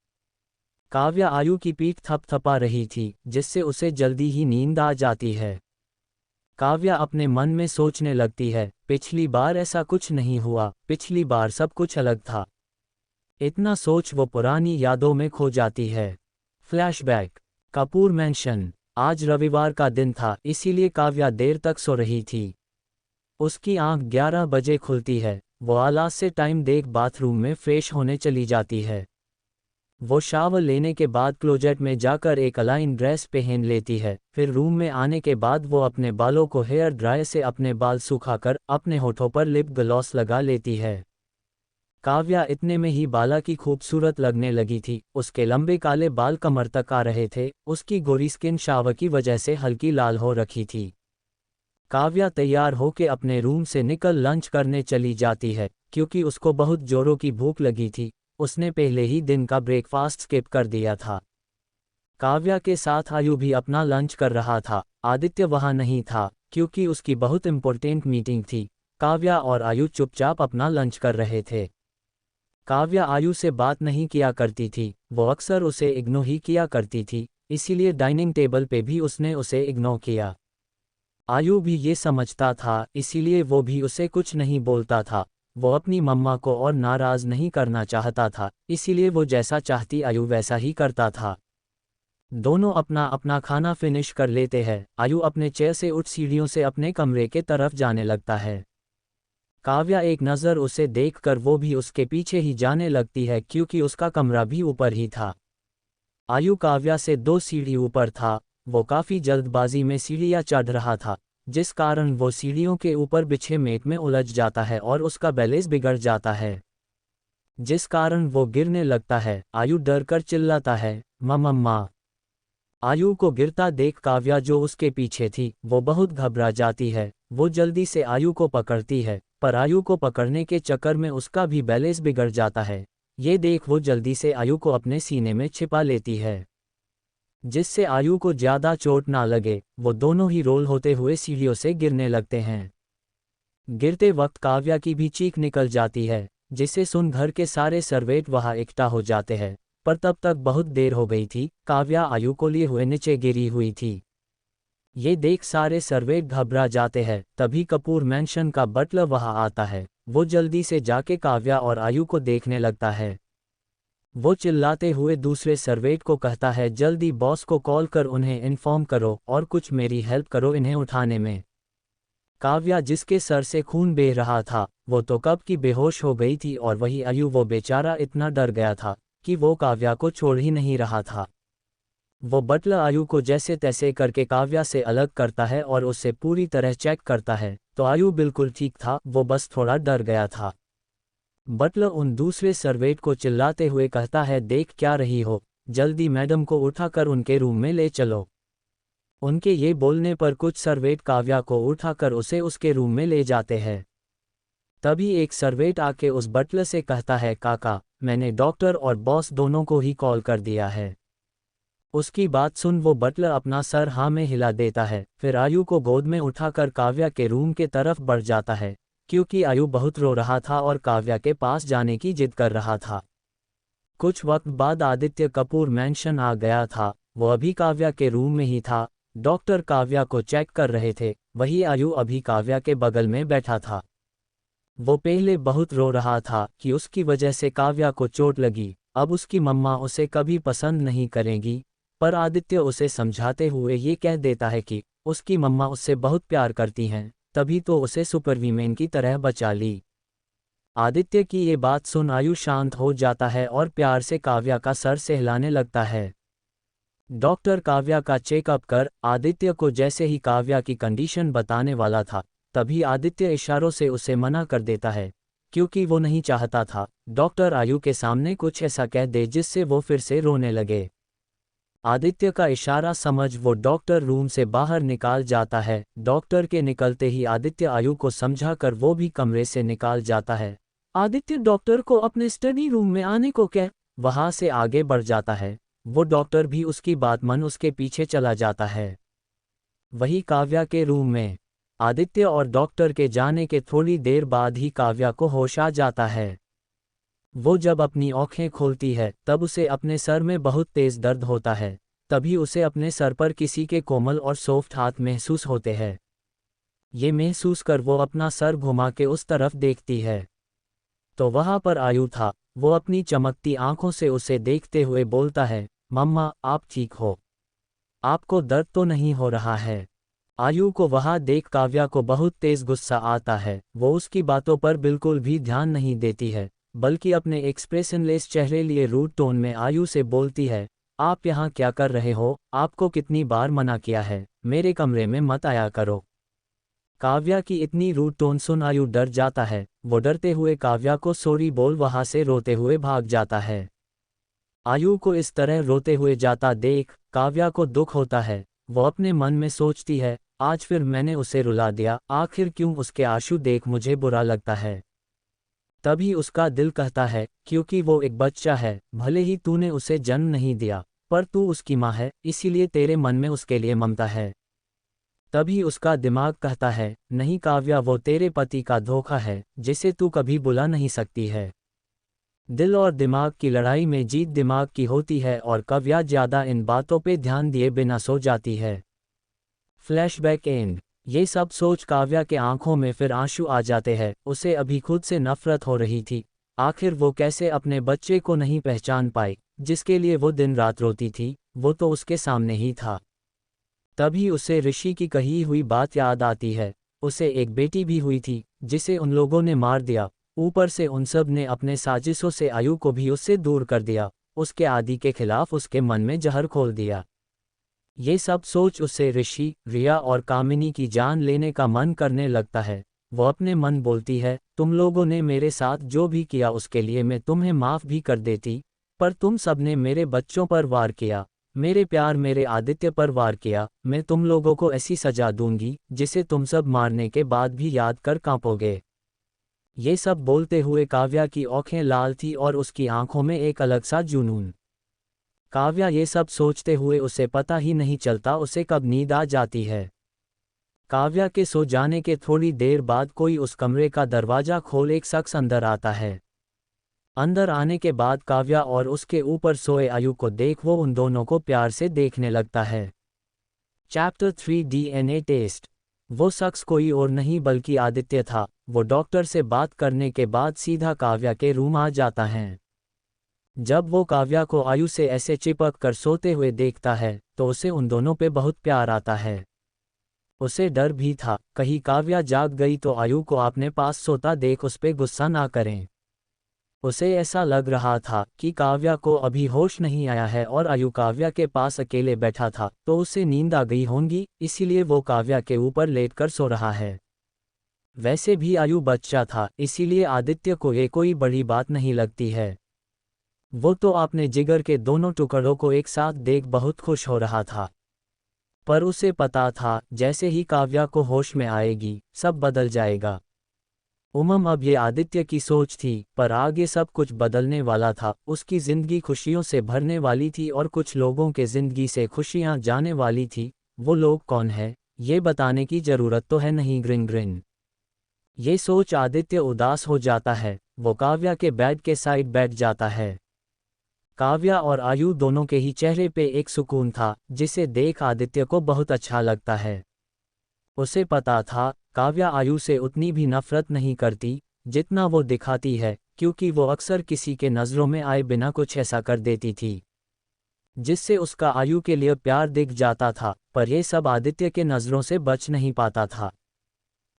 काव्या आयु की पीठ थपथपा रही थी, जिससे उसे जल्दी ही नींद आ जाती है। काव्या अपने मन में सोचने लगती है, पिछली बार ऐसा कुछ नहीं हुआ, पिछली बार सब कुछ अलग था। इतना सोच वो पुरानी यादों में खो जाती है। फ्लैशबैक। कपूर मैंशन। आज रविवार का दिन था, इसीलिए काव्या देर तक सो रही थी। उसकी आंख 11 बजे खुलती है। वो आलस से टाइम देख बाथरूम में फ्रेश होने चली जाती है। वो शावर लेने के बाद क्लोजेट में जाकर एक अलाइन ड्रेस पहन लेती है। फिर रूम में आने के बाद वो अपने बालों को हेयर ड्रायर से अपने बाल सुखाकर अपने होठों पर लिप ग्लॉस लगा लेती है। काव्या इतने में ही बाला की खूबसूरत लगने लगी थी। उसके लंबे काले बाल कमर तक आ रहे थे। उसकी गोरी स्किन शावर की वजह से हल्की लाल हो रखी थी। काव्या तैयार होकर अपने रूम से निकल लंच करने चली जाती है, क्योंकि उसको बहुत जोरों की भूख लगी थी। उसने पहले ही दिन का ब्रेकफास्ट स्किप कर दिया था। काव्या के साथ आयु भी अपना लंच कर रहा था। आदित्य वहां नहीं था, क्योंकि उसकी बहुत इंपॉर्टेंट मीटिंग थी। काव्या और आयु चुपचाप अपना लंच कर रहे थे। काव्या आयु से बात नहीं किया करती थी, वो अक्सर उसे इग्नोर ही किया करती थी, इसीलिए डाइनिंग टेबल पे भी उसने उसे इग्नोर किया। आयु भी ये समझता था, इसीलिए वो भी उसे कुछ नहीं बोलता था। वो अपनी मम्मा को और नाराज़ नहीं करना चाहता था, इसीलिए वो जैसा चाहती आयु वैसा ही करता था। दोनों अपना अपना खाना फिनिश कर लेते हैं। आयु अपने चेयर से उठ सीढ़ियों से अपने कमरे के तरफ जाने लगता है। काव्या एक नज़र उसे देखकर वो भी उसके पीछे ही जाने लगती है, क्योंकि उसका कमरा भी ऊपर ही था। आयु काव्या से 2 सीढ़ी ऊपर था। वो काफ़ी जल्दबाजी में सीढ़ियाँ चढ़ रहा था, जिस कारण वो सीढ़ियों के ऊपर बिछे मेट में उलझ जाता है और उसका बैलेंस बिगड़ जाता है, जिस कारण वो गिरने लगता है। आयु डर कर चिल्लाता है, मम्मा। आयु को गिरता देख काव्या जो उसके पीछे थी वो बहुत घबरा जाती है। वो जल्दी से आयु को पकड़ती है, पर आयु को पकड़ने के चक्कर में उसका भी बैलेंस बिगड़ जाता है। ये देख वो जल्दी से आयु को अपने सीने में छिपा लेती है, जिससे आयु को ज़्यादा चोट ना लगे। वो दोनों ही रोल होते हुए सीढ़ियों से गिरने लगते हैं। गिरते वक्त काव्या की भी चीख निकल जाती है, जिसे सुन घर के सारे सर्वेंट वहां इकट्ठा हो जाते हैं। पर तब तक बहुत देर हो गई थी। काव्या आयु को लिए हुए नीचे गिरी हुई थी। ये देख सारे सर्वेंट घबरा जाते हैं। तभी कपूर मैंशन का बटलर वहां आता है। वो जल्दी से जाके काव्या और आयु को देखने लगता है। वो चिल्लाते हुए दूसरे सर्वेंट को कहता है, जल्दी बॉस को कॉल कर उन्हें इन्फॉर्म करो और कुछ मेरी हेल्प करो इन्हें उठाने में। काव्या जिसके सर से खून बह रहा था, वो तो कब की बेहोश हो गई थी, और वही आयु वो बेचारा इतना डर गया था कि वो काव्या को छोड़ ही नहीं रहा था। वो बटलर आयु को जैसे तैसे करके काव्या से अलग करता है और उसे पूरी तरह चेक करता है, तो आयु बिल्कुल ठीक था, वो बस थोड़ा डर गया था। बटलर उन दूसरे सर्वेंट को चिल्लाते हुए कहता है, देख क्या रही हो, जल्दी मैडम को उठाकर उनके रूम में ले चलो। उनके ये बोलने पर कुछ सर्वेंट काव्या को उठाकर उसे उसके रूम में ले जाते हैं। तभी एक सर्वेंट आके उस बटलर से कहता है, काका मैंने डॉक्टर और बॉस दोनों को ही कॉल कर दिया है। उसकी बात सुन वो बटलर अपना सर हाँ में हिला देता है, फिर आयु को गोद में उठाकर काव्या के रूम के तरफ बढ़ जाता है, क्योंकि आयु बहुत रो रहा था और काव्या के पास जाने की जिद कर रहा था। कुछ वक्त बाद आदित्य कपूर मैंशन आ गया था। वो अभी काव्या के रूम में ही था। डॉक्टर काव्या को चेक कर रहे थे, वही आयु अभी काव्या के बगल में बैठा था। वो पहले बहुत रो रहा था कि उसकी वजह से काव्या को चोट लगी, अब उसकी मम्मा उसे कभी पसंद नहीं करेंगी, पर आदित्य उसे समझाते हुए ये कह देता है कि उसकी मम्मा उससे बहुत प्यार करती हैं, तभी तो उसे सुपरवीमेन की तरह बचा ली। आदित्य की ये बात सुन आयु शांत हो जाता है और प्यार से काव्या का सर सहलाने लगता है। डॉक्टर काव्या का चेकअप कर आदित्य को जैसे ही काव्या की कंडीशन बताने वाला था, तभी आदित्य इशारों से उसे मना कर देता है, क्योंकि वो नहीं चाहता था डॉक्टर आयु के सामने कुछ ऐसा कह दे जिससे वो फिर से रोने लगे। आदित्य का इशारा समझ वो डॉक्टर रूम से बाहर निकाल जाता है। डॉक्टर के निकलते ही आदित्य आयु को समझाकर वो भी कमरे से निकाल जाता है। आदित्य डॉक्टर को अपने स्टडी रूम में आने को कह वहां से आगे बढ़ जाता है। वो डॉक्टर भी उसकी बात मान उसके पीछे चला जाता है। वही काव्या के रूम में आदित्य और डॉक्टर के जाने के थोड़ी देर बाद ही काव्या को होश आ जाता है। वो जब अपनी आँखें खोलती है तब उसे अपने सर में बहुत तेज दर्द होता है। तभी उसे अपने सर पर किसी के कोमल और सॉफ्ट हाथ महसूस होते हैं। ये महसूस कर वो अपना सर घुमा के उस तरफ देखती है, तो वहां पर आयु था। वो अपनी चमकती आंखों से उसे देखते हुए बोलता है, मम्मा आप ठीक हो? आपको दर्द तो नहीं हो रहा है? आयु को वहां देख काव्या को बहुत तेज गुस्सा आता है। वो उसकी बातों पर बिल्कुल भी ध्यान नहीं देती है, बल्कि अपने एक्सप्रेशनलेस चेहरे लिए रूड टोन में आयु से बोलती है, आप यहाँ क्या कर रहे हो? आपको कितनी बार मना किया है, मेरे कमरे में मत आया करो। काव्या की इतनी रूड टोन सुन आयु डर जाता है। वो डरते हुए काव्या को सॉरी बोल वहां से रोते हुए भाग जाता है। आयु को इस तरह रोते हुए जाता देख काव्या को दुख होता है। वो अपने मन में सोचती है, आज फिर मैंने उसे रुला दिया, आखिर क्यों उसके आंसू देख मुझे बुरा लगता है। तभी उसका दिल कहता है, क्योंकि वो एक बच्चा है, भले ही तूने उसे जन्म नहीं दिया, पर तू उसकी माँ है, इसीलिए तेरे मन में उसके लिए ममता है। तभी उसका दिमाग कहता है, नहीं काव्या, वो तेरे पति का धोखा है जिसे तू कभी बुला नहीं सकती है। दिल और दिमाग की लड़ाई में जीत दिमाग की होती है और काव्या ज्यादा इन बातों पे ध्यान दिए बिना सो जाती है। Flashback and. ये सब सोच काव्या के आंखों में फिर आंसू आ जाते हैं। उसे अभी खुद से नफरत हो रही थी। आखिर वो कैसे अपने बच्चे को नहीं पहचान पाई, जिसके लिए वो दिन रात रोती थी, वो तो उसके सामने ही था। तभी उसे ऋषि की कही हुई बात याद आती है। उसे एक बेटी भी हुई थी जिसे उन लोगों ने मार दिया, ऊपर से उन सब ने अपने साजिशों से आयु को भी उससे दूर कर दिया, उसके आदि के खिलाफ उसके मन में जहर खोल दिया। ये सब सोच उसे ऋषि, रिया और कामिनी की जान लेने का मन करने लगता है। वो अपने मन बोलती है, तुम लोगों ने मेरे साथ जो भी किया उसके लिए मैं तुम्हें माफ़ भी कर देती, पर तुम सब ने मेरे बच्चों पर वार किया, मेरे प्यार मेरे आदित्य पर वार किया। मैं तुम लोगों को ऐसी सजा दूंगी जिसे तुम सब मारने के बाद भी याद कर कांपोगे। ये सब बोलते हुए काव्या की आंखें लाल थी और उसकी आंखों में एक अलग सा जुनून। काव्या ये सब सोचते हुए उसे पता ही नहीं चलता उसे कब नींद आ जाती है। काव्या के सो जाने के थोड़ी देर बाद कोई उस कमरे का दरवाजा खोल एक शख्स अंदर आता है। अंदर आने के बाद काव्या और उसके ऊपर सोए आयु को देख वो उन दोनों को प्यार से देखने लगता है। Chapter 3 DNA test. वो शख्स कोई और नहीं बल्कि आदित्य था। वो डॉक्टर से बात करने के बाद सीधा काव्या के रूम आ जाता है। जब वो काव्या को आयु से ऐसे चिपक कर सोते हुए देखता है तो उसे उन दोनों पे बहुत प्यार आता है। उसे डर भी था, कहीं काव्या जाग गई तो आयु को अपने पास सोता देख उस पे गुस्सा ना करें। उसे ऐसा लग रहा था कि काव्या को अभी होश नहीं आया है और आयु काव्या के पास अकेले बैठा था तो उसे नींद आ गई होंगी, इसीलिए वो काव्या के ऊपर लेटकर सो रहा है। वैसे भी आयु बच्चा था, इसीलिए आदित्य को ये कोई बड़ी बात नहीं लगती है। वो तो अपने जिगर के दोनों टुकड़ों को एक साथ देख बहुत खुश हो रहा था। पर उसे पता था जैसे ही काव्या को होश में आएगी सब बदल जाएगा। अब ये आदित्य की सोच थी, पर आगे सब कुछ बदलने वाला था। उसकी जिंदगी खुशियों से भरने वाली थी और कुछ लोगों के जिंदगी से खुशियां जाने वाली थी। वो लोग कौन है, ये बताने की जरूरत तो है नहीं। ग्रिन ग्रिन ये सोच आदित्य उदास हो जाता है। वो काव्या के बेड के साइड बैठ जाता है। काव्या और आयु दोनों के ही चेहरे पे एक सुकून था, जिसे देख आदित्य को बहुत अच्छा लगता है। उसे पता था काव्या आयु से उतनी भी नफरत नहीं करती जितना वो दिखाती है, क्योंकि वो अक्सर किसी के नज़रों में आए बिना कुछ ऐसा कर देती थी जिससे उसका आयु के लिए प्यार दिख जाता था। पर यह सब आदित्य के नज़रों से बच नहीं पाता था।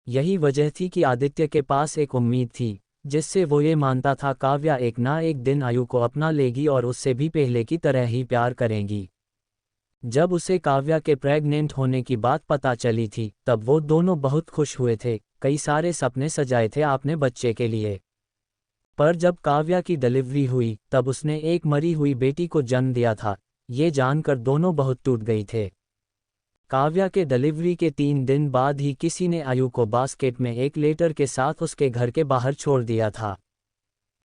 यही वजह थी कि आदित्य के पास एक उम्मीद थी, जिससे वो ये मानता था काव्या एक ना एक दिन आयु को अपना लेगी और उससे भी पहले की तरह ही प्यार करेंगी। जब उसे काव्या के प्रेग्नेंट होने की बात पता चली थी, तब वो दोनों बहुत खुश हुए थे। कई सारे सपने सजाए थे आपने बच्चे के लिए। पर जब काव्या की डिलीवरी हुई, तब उसने एक मरी हुई बेटी को जन्म दिया था। ये जानकर दोनों बहुत टूट गई थे। काव्या के डिलीवरी के 3 दिन बाद ही किसी ने आयु को बास्केट में एक लेटर के साथ उसके घर के बाहर छोड़ दिया था,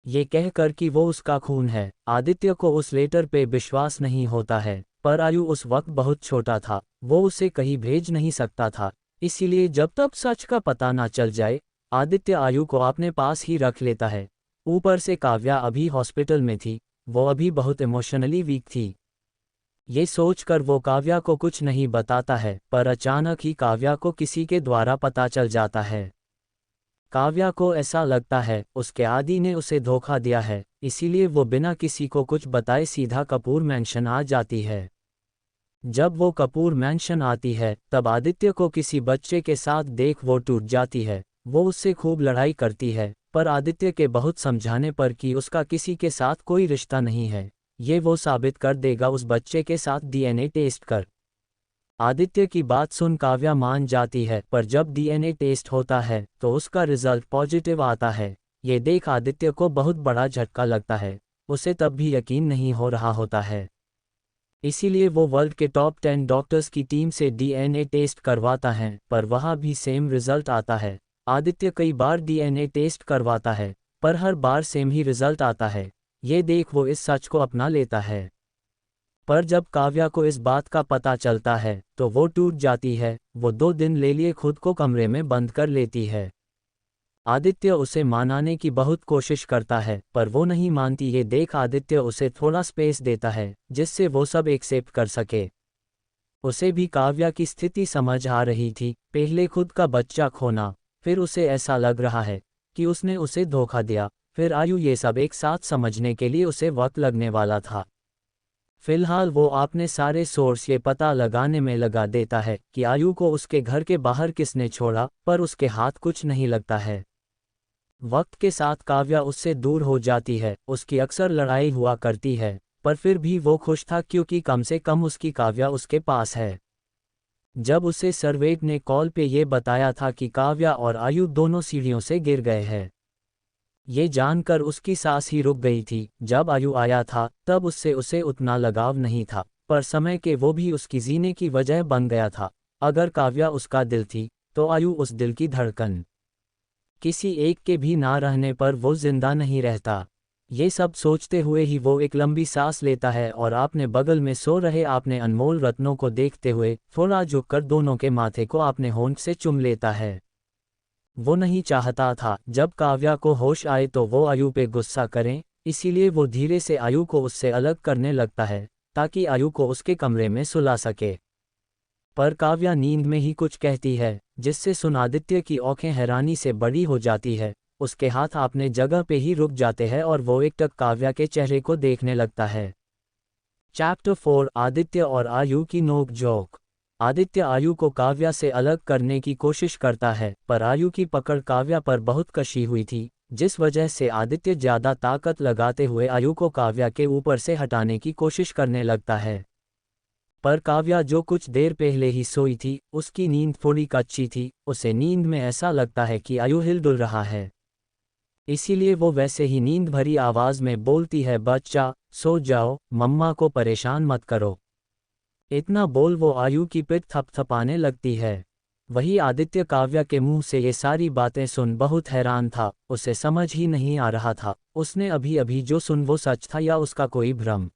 ये कहकर कि वो उसका खून है। आदित्य को उस लेटर पे विश्वास नहीं होता है, पर आयु उस वक्त बहुत छोटा था, वो उसे कहीं भेज नहीं सकता था। इसीलिए जब तक सच का पता ना चल जाए, आदित्य आयु को अपने पास ही रख लेता है। ऊपर से काव्या अभी हॉस्पिटल में थी, वो अभी बहुत इमोशनली वीक थी। ये सोचकर वो काव्या को कुछ नहीं बताता है, पर अचानक ही काव्या को किसी के द्वारा पता चल जाता है। काव्या को ऐसा लगता है उसके आदी ने उसे धोखा दिया है, इसीलिए वो बिना किसी को कुछ बताए सीधा कपूर मैंशन आ जाती है। जब वो कपूर मैंशन आती है, तब आदित्य को किसी बच्चे के साथ देख वो टूट जाती है। वो उससे खूब लड़ाई करती है, पर आदित्य के बहुत समझाने पर कि उसका किसी के साथ कोई रिश्ता नहीं है, ये वो साबित कर देगा उस बच्चे के साथ डीएनए टेस्ट कर। आदित्य की बात सुन काव्या मान जाती है, पर जब डीएनए टेस्ट होता है तो उसका रिजल्ट पॉजिटिव आता है। ये देख आदित्य को बहुत बड़ा झटका लगता है। उसे तब भी यकीन नहीं हो रहा होता है, इसीलिए वो वर्ल्ड के टॉप 10 डॉक्टर्स की टीम से डीएनए टेस्ट करवाता है, पर वहाँ भी सेम रिजल्ट आता है। आदित्य कई बार डीएनए टेस्ट करवाता है, पर हर बार सेम ही रिजल्ट आता है। ये देख वो इस सच को अपना लेता है। पर जब काव्या को इस बात का पता चलता है, तो वो टूट जाती है। वो 2 दिन ले लिए खुद को कमरे में बंद कर लेती है। आदित्य उसे मनाने की बहुत कोशिश करता है, पर वो नहीं मानती। ये देख आदित्य उसे थोड़ा स्पेस देता है, जिससे वो सब एक्सेप्ट कर सके। उसे भी काव्या की स्थिति समझ आ रही थी, पहले खुद का बच्चा खोना, फिर उसे ऐसा लग रहा है कि उसने उसे धोखा दिया, फिर आयु, ये सब एक साथ समझने के लिए उसे वक्त लगने वाला था। फिलहाल वो अपने सारे सोर्स ये पता लगाने में लगा देता है कि आयु को उसके घर के बाहर किसने छोड़ा, पर उसके हाथ कुछ नहीं लगता है। वक्त के साथ काव्या उससे दूर हो जाती है, उसकी अक्सर लड़ाई हुआ करती है, पर फिर भी वो खुश था क्योंकि कम से कम उसकी काव्या उसके पास है। जब उसे सर्वेंट ने कॉल पे ये बताया था कि काव्या और आयु दोनों सीढ़ियों से गिर गए हैं, ये जानकर उसकी सांस ही रुक गई थी। जब आयु आया था तब उससे उसे उतना लगाव नहीं था, पर समय के वो भी उसकी जीने की वजह बन गया था। अगर काव्या उसका दिल थी, तो आयु उस दिल की धड़कन। किसी एक के भी ना रहने पर वो जिंदा नहीं रहता। ये सब सोचते हुए ही वो एक लंबी सांस लेता है और अपने बगल में सो रहे अपने अनमोल रत्नों को देखते हुए थोड़ा झुककर दोनों के माथे को अपने होंठ से चुम लेता है। वो नहीं चाहता था जब काव्या को होश आए तो वो आयु पे गुस्सा करें, इसीलिए वो धीरे से आयु को उससे अलग करने लगता है, ताकि आयु को उसके कमरे में सुला सके। पर काव्या नींद में ही कुछ कहती है, जिससे सुन आदित्य की आंखें हैरानी से बड़ी हो जाती है। उसके हाथ अपने जगह पे ही रुक जाते हैं और वो एकटक काव्या के चेहरे को देखने लगता है। चैप्टर 4 आदित्य और आयु की नोक-झोंक। आदित्य आयु को काव्या से अलग करने की कोशिश करता है, पर आयु की पकड़ काव्या पर बहुत कशी हुई थी, जिस वजह से आदित्य ज्यादा ताकत लगाते हुए आयु को काव्या के ऊपर से हटाने की कोशिश करने लगता है। पर काव्या जो कुछ देर पहले ही सोई थी, उसकी नींद थोड़ी कच्ची थी। उसे नींद में ऐसा लगता है कि आयु हिल-डुल रहा है, इसीलिए वो वैसे ही नींद भरी आवाज में बोलती है, बच्चा सो जाओ, मम्मा को परेशान मत करो। इतना बोल वो आयु की पिठ थपथपाने लगती है। वही आदित्य काव्या के मुंह से ये सारी बातें सुन बहुत हैरान था, उसे समझ ही नहीं आ रहा था उसने अभी अभी जो सुन वो सच था या उसका कोई भ्रम।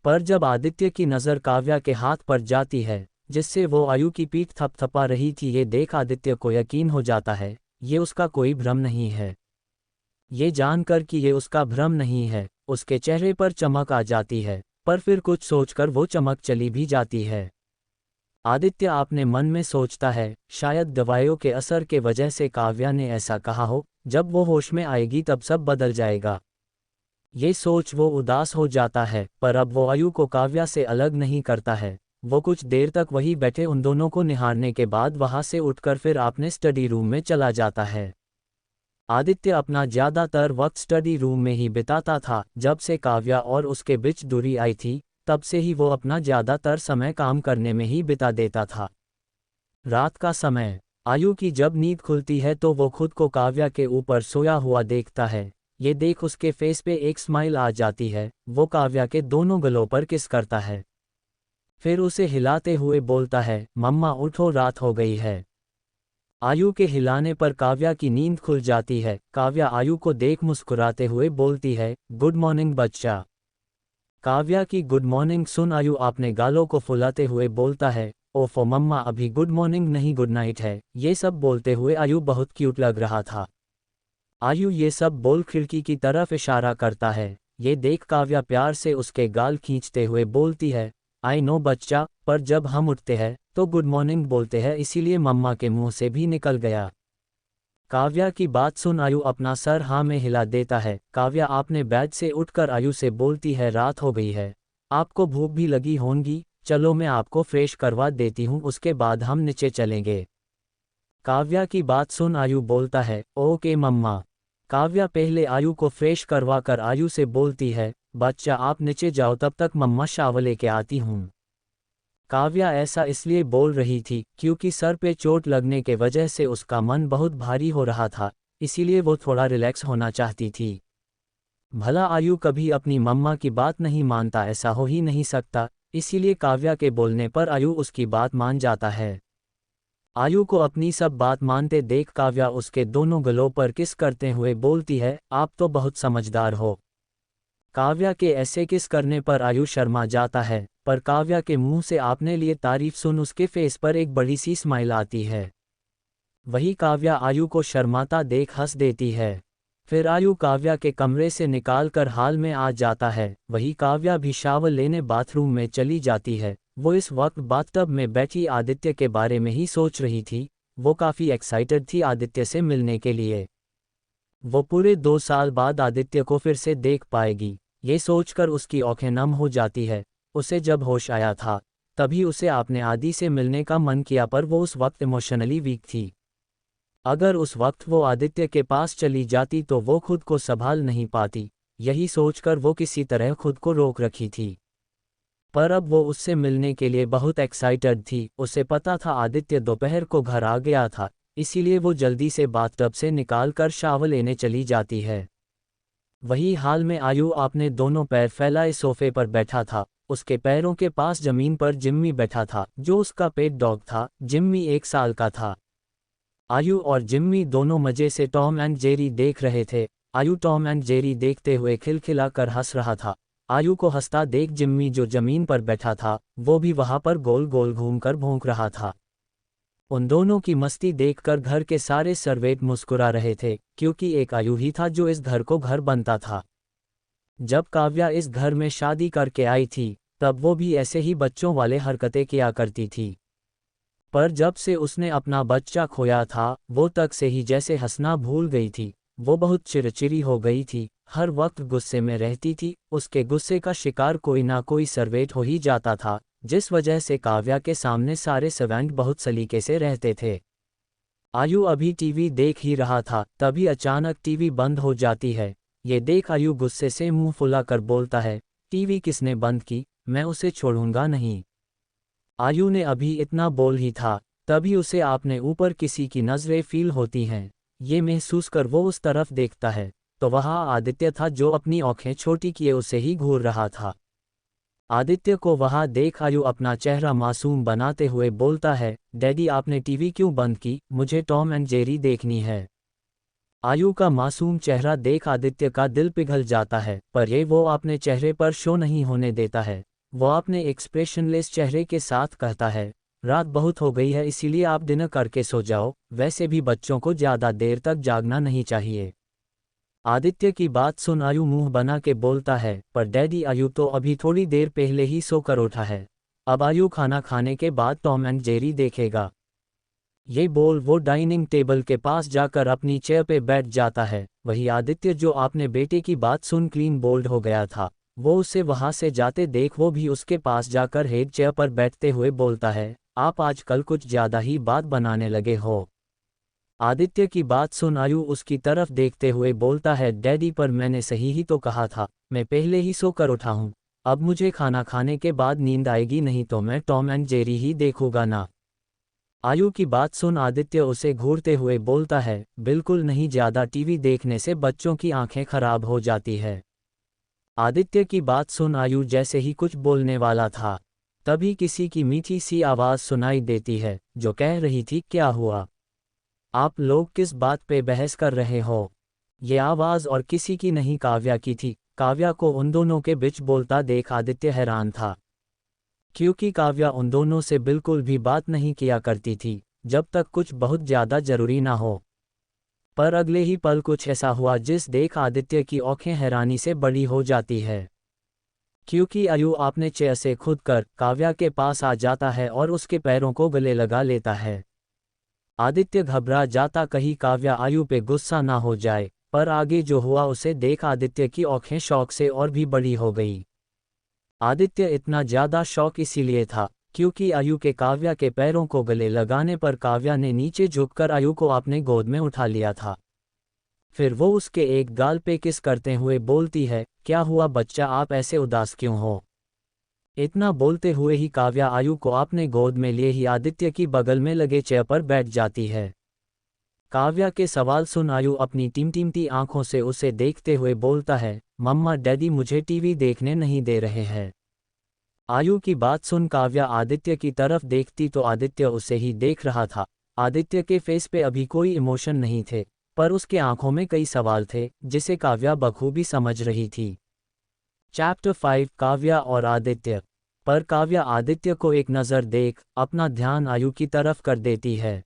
पर जब आदित्य की नज़र काव्या के हाथ पर जाती है, जिससे वो आयु की पीठ थपथपा रही थी, ये देख आदित्य को यकीन हो जाता है ये उसका कोई भ्रम नहीं है। ये जानकर कि ये उसका भ्रम नहीं है, उसके चेहरे पर चमक आ जाती है, पर फिर कुछ सोचकर वो चमक चली भी जाती है। आदित्य अपने मन में सोचता है, शायद दवाइयों के असर के वजह से काव्या ने ऐसा कहा हो, जब वो होश में आएगी तब सब बदल जाएगा। ये सोच वो उदास हो जाता है, पर अब वो आयु को काव्या से अलग नहीं करता है। वो कुछ देर तक वहीं बैठे उन दोनों को निहारने के बाद वहां से उठकर फिर अपने स्टडी रूम में चला जाता है। आदित्य अपना ज़्यादातर वक्त स्टडी रूम में ही बिताता था। जब से काव्या और उसके बीच दूरी आई थी, तब से ही वो अपना ज़्यादातर समय काम करने में ही बिता देता था। रात का समय, आयु की जब नींद खुलती है तो वो खुद को काव्या के ऊपर सोया हुआ देखता है। ये देख उसके फेस पे एक स्माइल आ जाती है। वो काव्या के दोनों गलों पर किस करता है, फिर उसे हिलाते हुए बोलता है, मम्मा उठो, रात हो गई है। आयु के हिलाने पर काव्या की नींद खुल जाती है। काव्या आयु को देख मुस्कुराते हुए बोलती है, गुड मॉर्निंग बच्चा। काव्या की गुड मॉर्निंग सुन आयु अपने गालों को फुलाते हुए बोलता है, ओफो मम्मा, अभी गुड मॉर्निंग नहीं गुड नाइट है। ये सब बोलते हुए आयु बहुत क्यूट लग रहा था। आयु ये सब बोल खिड़की की तरफ इशारा करता है। ये देख काव्या प्यार से उसके गाल खींचते हुए बोलती है, आई नो बच्चा, पर जब हम उठते हैं तो गुड मॉर्निंग बोलते हैं, इसीलिए मम्मा के मुंह से भी निकल गया। काव्या की बात सुन आयु अपना सर हाँ में हिला देता है। काव्या अपने बेड से उठकर आयु से बोलती है, रात हो गई है, आपको भूख भी लगी होगी, चलो मैं आपको फ्रेश करवा देती हूँ, उसके बाद हम नीचे चलेंगे। काव्या की बात सुन आयु बोलता है, ओके मम्मा। काव्या पहले आयु को फ्रेश करवा कर आयु से बोलती है, बच्चा आप नीचे जाओ, तब तक मम्मा शावर लेके आती हूँ। काव्या ऐसा इसलिए बोल रही थी क्योंकि सर पे चोट लगने के वजह से उसका मन बहुत भारी हो रहा था, इसीलिए वो थोड़ा रिलैक्स होना चाहती थी। भला आयु कभी अपनी मम्मा की बात नहीं मानता, ऐसा हो ही नहीं सकता, इसीलिए काव्या के बोलने पर आयु उसकी बात मान जाता है। आयु को अपनी सब बात मानते देख काव्या उसके दोनों गलों पर किस करते हुए बोलती है, आप तो बहुत समझदार हो। काव्या के ऐसे किस करने पर आयु शर्मा जाता है, पर काव्या के मुंह से आपने लिए तारीफ सुन उसके फेस पर एक बड़ी सी स्माइल आती है। वही काव्या आयु को शर्माता देख हंस देती है। फिर आयु काव्या के कमरे से निकालकर हाल में आ जाता है। वही काव्या भी शावर लेने बाथरूम में चली जाती है। वो इस वक्त बाथटब में बैठी आदित्य के बारे में ही सोच रही थी। वो काफ़ी एक्साइटेड थी आदित्य से मिलने के लिए। वो पूरे 2 साल बाद आदित्य को फिर से देख पाएगी, ये सोचकर उसकी आंखें नम हो जाती है। उसे जब होश आया था तभी उसे अपने आदि से मिलने का मन किया, पर वो उस वक्त इमोशनली वीक थी। अगर उस वक्त वो आदित्य के पास चली जाती तो वो खुद को संभाल नहीं पाती। यही सोचकर वो किसी तरह खुद को रोक रखी थी। पर अब वो उससे मिलने के लिए बहुत एक्साइटेड थी। उसे पता था आदित्य दोपहर को घर आ गया था, इसीलिए वो जल्दी से बाथटब से निकालकर शावर लेने चली जाती है। वही हाल में आयु अपने दोनों पैर फैलाए सोफे पर बैठा था। उसके पैरों के पास जमीन पर जिम्मी बैठा था, जो उसका पेट डॉग था। जिम्मी 1 साल का था। आयु और जिम्मी दोनों मजे से टॉम एंड जेरी देख रहे थे। आयु टॉम एंड जेरी देखते हुए खिलखिला कर हंस रहा था। आयु को हंसता देख जिम्मी जो जमीन पर बैठा था, वो भी वहां पर गोल गोल घूमकर भौंक रहा था। उन दोनों की मस्ती देखकर घर के सारे सर्वेंट मुस्कुरा रहे थे, क्योंकि एक आयु ही था जो इस घर को घर बनता था। जब काव्या इस घर में शादी करके आई थी, तब वो भी ऐसे ही बच्चों वाले हरकतें किया करती थी। पर जब से उसने अपना बच्चा खोया था, वो तक से ही जैसे हंसना भूल गई थी। वो बहुत चिड़चिड़ी हो गई थी, हर वक्त गुस्से में रहती थी। उसके गुस्से का शिकार कोई ना कोई सर्वेंट हो ही जाता था, जिस वजह से काव्या के सामने सारे सर्वेंट बहुत सलीके से रहते थे। आयु अभी टीवी देख ही रहा था, तभी अचानक टीवी बंद हो जाती है। ये देख आयु गुस्से से मुंह फुला कर बोलता है, टीवी किसने बंद की, मैं उसे छोड़ूंगा नहीं। आयु ने अभी इतना बोल ही था, तभी उसे अपने ऊपर किसी की नज़रें फील होती हैं। ये महसूस कर वो उस तरफ देखता है, तो वहाँ आदित्य था जो अपनी आंखें छोटी किए उसे ही घूर रहा था। आदित्य को वहां देख आयु अपना चेहरा मासूम बनाते हुए बोलता है, डैडी आपने टीवी क्यों बंद की, मुझे टॉम एंड जेरी देखनी है। आयु का मासूम चेहरा देख आदित्य का दिल पिघल जाता है, पर ये वो अपने चेहरे पर शो नहीं होने देता है। वो अपने एक्सप्रेशनलेस चेहरे के साथ कहता है, रात बहुत हो गई है इसीलिए आप डिनर करके सो जाओ, वैसे भी बच्चों को ज़्यादा देर तक जागना नहीं चाहिए। आदित्य की बात सुन आयु मुंह बना के बोलता है, पर डैडी आयु तो अभी थोड़ी देर पहले ही सोकर उठा है। अब आयु खाना खाने के बाद टॉम एंड जेरी देखेगा। ये बोल वो डाइनिंग टेबल के पास जाकर अपनी चेयर पे बैठ जाता है। वही आदित्य जो आपने बेटे की बात सुन क्लीन बोल्ड हो गया था, वो उसे वहां से जाते देख वो भी उसके पास जाकर हेड चेयर पर बैठते हुए बोलता है, आप आजकल कुछ ज़्यादा ही बात बनाने लगे हो। आदित्य की बात सुन आयु उसकी तरफ देखते हुए बोलता है, डैडी पर मैंने सही ही तो कहा था, मैं पहले ही सोकर उठा हूँ। अब मुझे खाना खाने के बाद नींद आएगी नहीं तो मैं टॉम एंड जेरी ही देखूंगा ना। आयु की बात सुन आदित्य उसे घूरते हुए बोलता है, बिल्कुल नहीं, ज़्यादा टीवी देखने से बच्चों की आंखें खराब हो जाती है। आदित्य की बात सुन आयु जैसे ही कुछ बोलने वाला था, तभी किसी की मीठी सी आवाज़ सुनाई देती है, जो कह रही थी, क्या हुआ? आप लोग किस बात पे बहस कर रहे हो? ये आवाज़ और किसी की नहीं काव्या की थी। काव्या को उन दोनों के बीच बोलता देख आदित्य हैरान था, क्योंकि काव्या उन दोनों से बिल्कुल भी बात नहीं किया करती थी, जब तक कुछ बहुत ज़्यादा ज़रूरी ना हो। पर अगले ही पल कुछ ऐसा हुआ जिस देख आदित्य की आंखें हैरानी से बड़ी हो जाती है, क्योंकि आयु आपने चेयर से खुद कर काव्या के पास आ जाता है और उसके पैरों को गले लगा लेता है। आदित्य घबरा जाता कहीं काव्या आयु पे गुस्सा ना हो जाए, पर आगे जो हुआ उसे देख आदित्य की आंखें शौक से और भी बड़ी हो गई। आदित्य इतना ज़्यादा शौक इसीलिए था क्योंकि आयु के काव्या के पैरों को गले लगाने पर काव्या ने नीचे झुककर आयु को अपने गोद में उठा लिया था। फिर वो उसके एक गाल पे किस करते हुए बोलती है, क्या हुआ बच्चा, आप ऐसे उदास क्यों हो? इतना बोलते हुए ही काव्या आयु को अपने गोद में लिए ही आदित्य की बगल में लगे चेयर पर बैठ जाती है। काव्या के सवाल सुन आयु अपनी टिमटिमती आंखों से उसे देखते हुए बोलता है, मम्मा डैडी मुझे टीवी देखने नहीं दे रहे हैं। आयु की बात सुन काव्या आदित्य की तरफ देखती तो आदित्य उसे ही देख रहा था। आदित्य के फेस पे अभी कोई इमोशन नहीं थे, पर उसके आंखों में कई सवाल थे जिसे काव्या बखूबी समझ रही थी। चैप्टर 5 काव्या और आदित्य। पर काव्या आदित्य को एक नज़र देख अपना ध्यान आयु की तरफ कर देती है।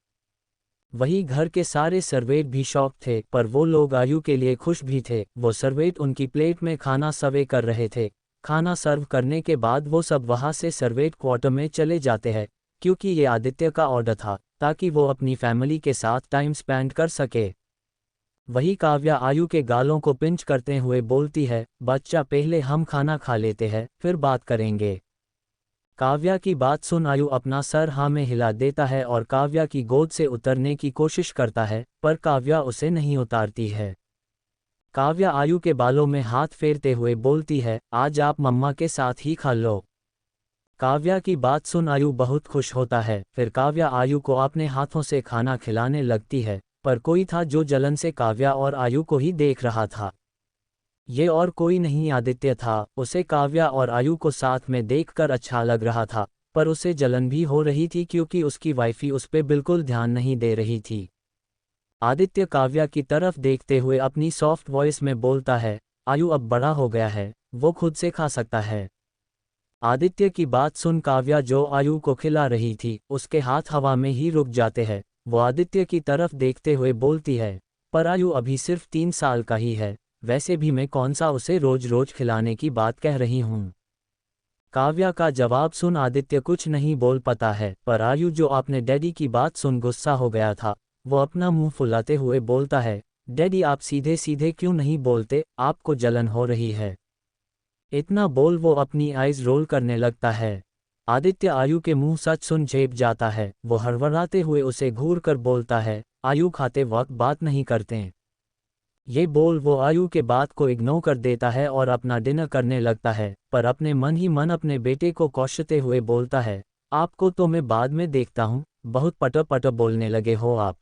वही घर के सारे सर्वेंट भी शौक थे, पर वो लोग आयु के लिए खुश भी थे। वो सर्वेंट उनकी प्लेट में खाना सर्वे कर रहे थे। खाना सर्व करने के बाद वो सब वहाँ से सर्वेंट क्वार्टर में चले जाते हैं, क्योंकि ये आदित्य का ऑर्डर था, ताकि वो अपनी फैमिली के साथ टाइम स्पेंड कर सके। वही काव्या आयु के गालों को पिंच करते हुए बोलती है, बच्चा पहले हम खाना खा लेते हैं फिर बात करेंगे। काव्या की बात सुन आयु अपना सर हाँ में हिला देता है और काव्या की गोद से उतरने की कोशिश करता है, पर काव्या उसे नहीं उतारती है। काव्या आयु के बालों में हाथ फेरते हुए बोलती है, आज आप मम्मा के साथ ही खा लो। काव्या की बात सुन आयु बहुत खुश होता है। फिर काव्या आयु को अपने हाथों से खाना खिलाने लगती है, पर कोई था जो जलन से काव्या और आयु को ही देख रहा था। ये और कोई नहीं आदित्य था। उसे काव्या और आयु को साथ में देखकर अच्छा लग रहा था, पर उसे जलन भी हो रही थी क्योंकि उसकी वाइफी उस पर बिल्कुल ध्यान नहीं दे रही थी। आदित्य काव्या की तरफ देखते हुए अपनी सॉफ्ट वॉइस में बोलता है, आयु अब बड़ा हो गया है, वो खुद से खा सकता है। आदित्य की बात सुन काव्या जो आयु को खिला रही थी उसके हाथ हवा में ही रुक जाते हैं। वो आदित्य की तरफ देखते हुए बोलती है, पर आयु अभी सिर्फ 3 साल का ही है, वैसे भी मैं कौन सा उसे रोज रोज खिलाने की बात कह रही हूँ। काव्या का जवाब सुन आदित्य कुछ नहीं बोल पाता है, पर आयु जो अपने डैडी की बात सुन गुस्सा हो गया था, वो अपना मुंह फुलाते हुए बोलता है, डैडी आप सीधे सीधे क्यों नहीं बोलते, आपको जलन हो रही है। इतना बोल वो अपनी आइज रोल करने लगता है। आदित्य आयु के मुंह सच सुन झेप जाता है। वो हड़बड़ाते हुए उसे घूर कर बोलता है, आयु खाते वक्त बात नहीं करते। ये बोल वो आयु के बात को इग्नोर कर देता है और अपना डिनर करने लगता है, पर अपने मन ही मन अपने बेटे को कोसते हुए बोलता है, आपको तो मैं बाद में देखता हूँ, बहुत पटर पटर बोलने लगे हो आप।